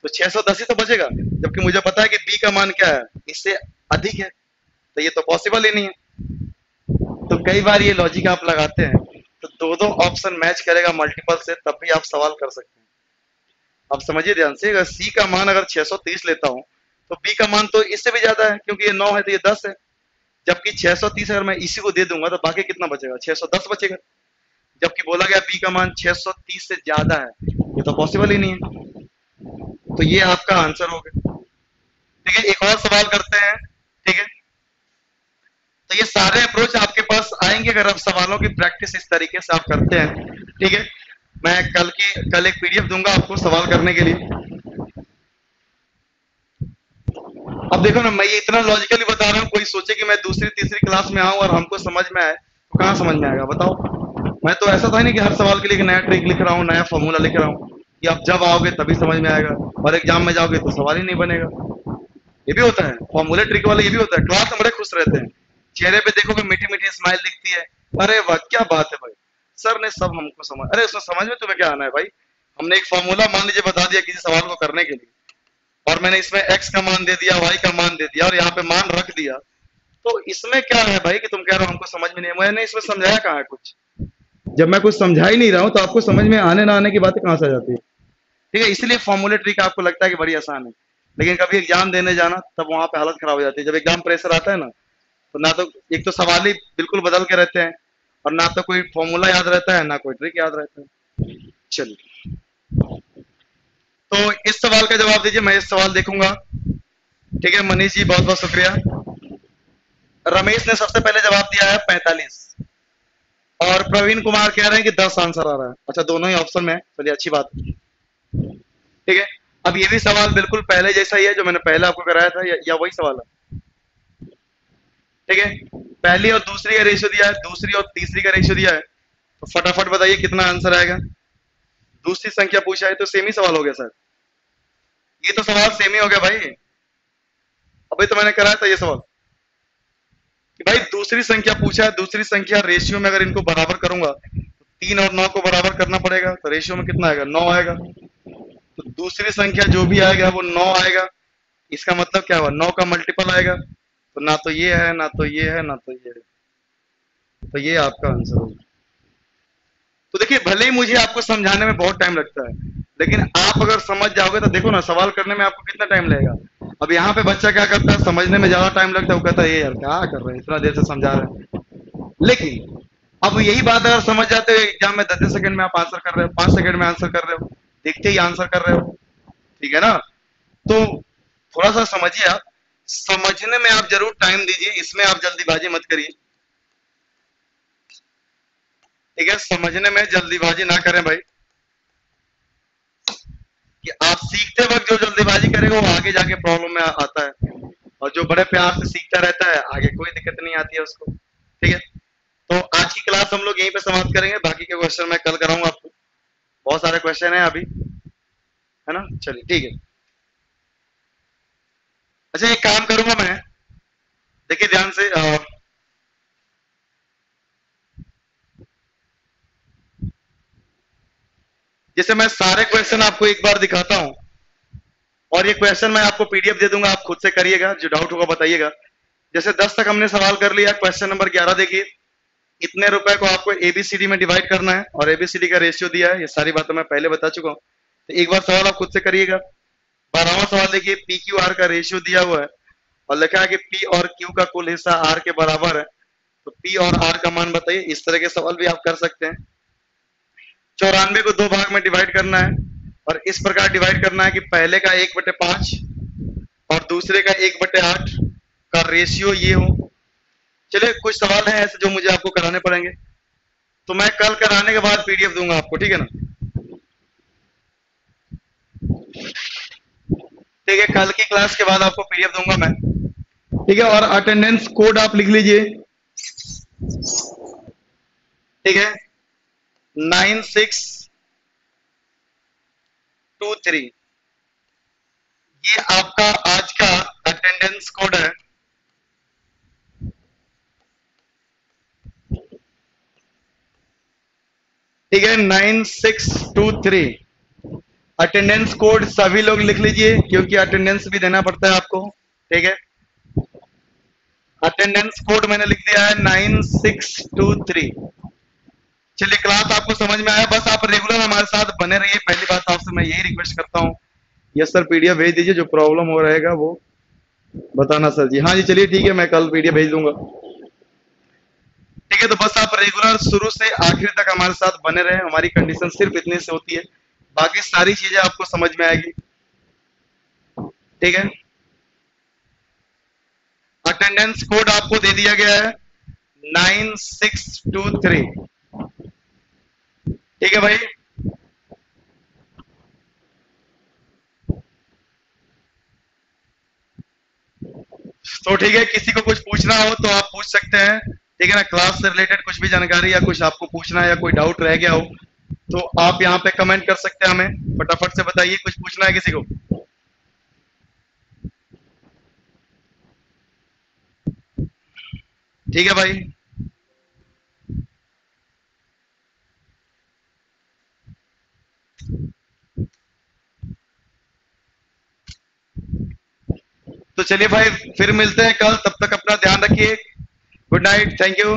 तो 610 ही तो बचेगा, जबकि मुझे पता है कि बी का मान क्या है, इससे अधिक है। तो ये तो पॉसिबल ही नहीं है। तो कई बार ये लॉजिक आप लगाते हैं तो दो दो ऑप्शन मैच करेगा मल्टीपल से, तब भी आप सवाल कर सकते हैं। अब समझिए ध्यान से, अगर सी का मान अगर 630 लेता हूं तो बी का मान तो इससे भी ज्यादा है, क्योंकि ये 9 है तो ये 10 है। जबकि 630 अगर मैं इसी को दे दूंगा तो बाकी कितना बचेगा, 610 बचेगा। जबकि बोला गया बी का मान 630 से ज्यादा है, ये तो पॉसिबल ही नहीं है। तो ये आपका आंसर हो गया। ठीक है, एक और सवाल करते हैं। ठीक है, तो ये सारे अप्रोच आपके पास आएंगे अगर आप सवालों की प्रैक्टिस इस तरीके से आप करते हैं। ठीक है, मैं कल एक पीडीएफ दूंगा आपको सवाल करने के लिए। अब देखो ना, मैं ये इतना लॉजिकली बता रहा हूँ, कोई सोचे कि मैं दूसरी तीसरी क्लास में आऊं और हमको समझ में आए, तो कहाँ समझ में आएगा बताओ। मैं तो ऐसा था नहीं कि हर सवाल के लिए एक नया ट्रिक लिख रहा हूँ, नया फॉर्मूला लिख रहा हूँ कि आप जब आओगे तभी समझ में आएगा, और एग्जाम में जाओगे तो सवाल ही नहीं बनेगा। ये भी होता है, फॉर्मूला ट्रिक वाला ये भी होता है। क्लास में बड़े खुश रहते हैं, चेहरे पे देखोगे मीठी मीठी स्माइल दिखती है, अरे वाह क्या बात है भाई, सर ने सब हमको समझ, अरे उसमें समझ में तुम्हें क्या आना है भाई, हमने एक फॉर्मूला मान लीजिए बता दिया किसी सवाल को करने के लिए, और मैंने इसमें x का मान दे दिया, y का मान दे दिया, और यहाँ पे मान रख दिया, तो इसमें क्या है भाई कि तुम कह रहे हो हमको समझ में नहीं है। मैंने इसमें समझाया कहाँ है कुछ, जब मैं कुछ समझा ही नहीं रहा हूँ तो आपको समझ में आने ना आने की बातें कहाँ से आ जाती है। ठीक है, इसलिए फॉर्मूला ट्रिक आपको लगता है कि बड़ी आसान है, लेकिन कभी एग्जाम देने जाना तब वहां पे हालत खराब हो जाती है। जब एग्जाम प्रेशर आता है ना, तो ना तो एक तो सवाल ही बिल्कुल बदल के रहते हैं, और ना तो कोई फॉर्मूला याद रहता है, ना कोई ट्रिक याद रहता है। चलिए, तो इस सवाल का जवाब दीजिए, मैं इस सवाल देखूंगा। ठीक है मनीष जी, बहुत बहुत शुक्रिया। रमेश ने सबसे पहले जवाब दिया है 45, और प्रवीण कुमार कह रहे हैं कि 10 आंसर आ रहा है। अच्छा, दोनों ही ऑप्शन में, चलिए अच्छी बात है। ठीक है, अब ये भी सवाल बिल्कुल पहले जैसा ही है जो मैंने पहले आपको कराया था, या वही सवाल है। ठीक है, पहली और दूसरी का रेशियो दिया है, दूसरी और तीसरी का रेशियो दिया है, तो फटाफट बताइए कितना आंसर आएगा। दूसरी संख्या पूछा है तो सेम ही सवाल हो गया सर, ये तो सवाल सेम ही हो गया भाई, अभी तो मैंने कराया था ये सवाल कि भाई दूसरी संख्या पूछा है, दूसरी संख्या रेशियो में अगर इनको बराबर करूंगा तो 3 और 9 को बराबर करना पड़ेगा, तो रेशियो में कितना आएगा, 9 आएगा। तो दूसरी संख्या जो भी आएगा वो 9 आएगा, इसका मतलब क्या हुआ, 9 का मल्टीपल आएगा। तो ना तो ये है, ना तो ये है, ना तो ये है, तो ये आपका आंसर होगा। तो देखिए, भले ही मुझे आपको समझाने में बहुत टाइम लगता है, लेकिन आप अगर समझ जाओगे तो देखो ना, सवाल करने में आपको कितना टाइम लगेगा। अब यहाँ पे बच्चा क्या करता है, समझने में ज्यादा टाइम लगता है, वो कहता है ये यार क्या कर रहे हैं, इतना देर से समझा रहे हैं। लेकिन अब यही बात अगर समझ जाते हो, एग्जाम में 10 सेकंड में आप आंसर कर रहे हो, 5 सेकंड में आंसर कर रहे हो, देखते ही आंसर कर रहे हो। ठीक है ना, तो थोड़ा सा समझिए, आप समझने में आप जरूर टाइम दीजिए, इसमें आप जल्दीबाजी मत करिए। ठीक है, समझने में जल्दीबाजी ना करें भाई, कि आप सीखते वक्त जो जल्दीबाजी करेगा वो आगे जाके प्रॉब्लम में आता है, और जो बड़े प्यार से सीखता रहता है आगे कोई दिक्कत नहीं आती है उसको। ठीक है, तो आज की क्लास हम लोग यहीं पे समाप्त करेंगे, बाकी के क्वेश्चन मैं कल कराऊंगा आपको। बहुत सारे क्वेश्चन है अभी, है ना। चलिए ठीक है। अच्छा एक काम करूंगा मैं, देखिए ध्यान से, जैसे मैं सारे क्वेश्चन आपको एक बार दिखाता हूं, और ये क्वेश्चन मैं आपको पीडीएफ दे दूंगा, आप खुद से करिएगा, जो डाउट होगा बताइएगा। जैसे 10 तक हमने सवाल कर लिया, क्वेश्चन नंबर 11 देखिए, इतने रुपए को आपको एबीसीडी में डिवाइड करना है, और एबीसीडी का रेशियो दिया है, ये सारी बातें मैं पहले बता चुका हूँ। तो एक बार सवाल आप खुद से करिएगा। 12वां सवाल देखिए, पी क्यू आर का रेशियो दिया हुआ है, और लिखा है कि पी और क्यू का कुल हिस्सा आर के बराबर है, तो पी और आर का मान बताइए। इस तरह के सवाल भी आप कर सकते हैं। 94 को 2 भाग में डिवाइड करना है, और इस प्रकार डिवाइड करना है कि पहले का 1/5 और दूसरे का 1/8 का रेशियो ये हो। चलिए कुछ सवाल हैं ऐसे जो मुझे आपको कराने पड़ेंगे, तो मैं कल कराने के बाद पीडीएफ दूंगा आपको, ठीक है ना। ठीक है, कल की क्लास के बाद आपको पीडीएफ दूंगा मैं, ठीक है। और अटेंडेंस कोड आप लिख लीजिए, ठीक है, 9623, ये आपका आज का अटेंडेंस कोड है। ठीक है, 9623 अटेंडेंस कोड सभी लोग लिख लीजिए, क्योंकि अटेंडेंस भी देना पड़ता है आपको, ठीक है। अटेंडेंस कोड मैंने लिख दिया है 9623। चलिए क्लास आपको समझ में आया, बस आप रेगुलर हमारे साथ बने रहिए। पहली बात आपसे मैं यही रिक्वेस्ट करता हूँ, यस सर पीडीएफ भेज दीजिए, जो प्रॉब्लम हो रहेगा वो बताना सर जी। हाँ जी चलिए ठीक है, मैं कल पीडीएफ भेज दूंगा। ठीक है, तो बस आप रेगुलर शुरू से आखिर तक हमारे साथ बने रहे। हमारी कंडीशन सिर्फ इतने से होती है, बाकी सारी चीजें आपको समझ में आएगी, ठीक है। अटेंडेंस कोड आपको दे दिया गया है 9623, ठीक है भाई। तो ठीक है, किसी को कुछ पूछना हो तो आप पूछ सकते हैं, ठीक है ना। क्लास से रिलेटेड कुछ भी जानकारी या कुछ आपको पूछना है या कोई डाउट रह गया हो, तो आप यहाँ पे कमेंट कर सकते हैं। हमें फटाफट से बताइए, कुछ पूछना है किसी को। ठीक है भाई, तो चलिए भाई फिर मिलते हैं कल, तब तक अपना ध्यान रखिए। Good night, thank you.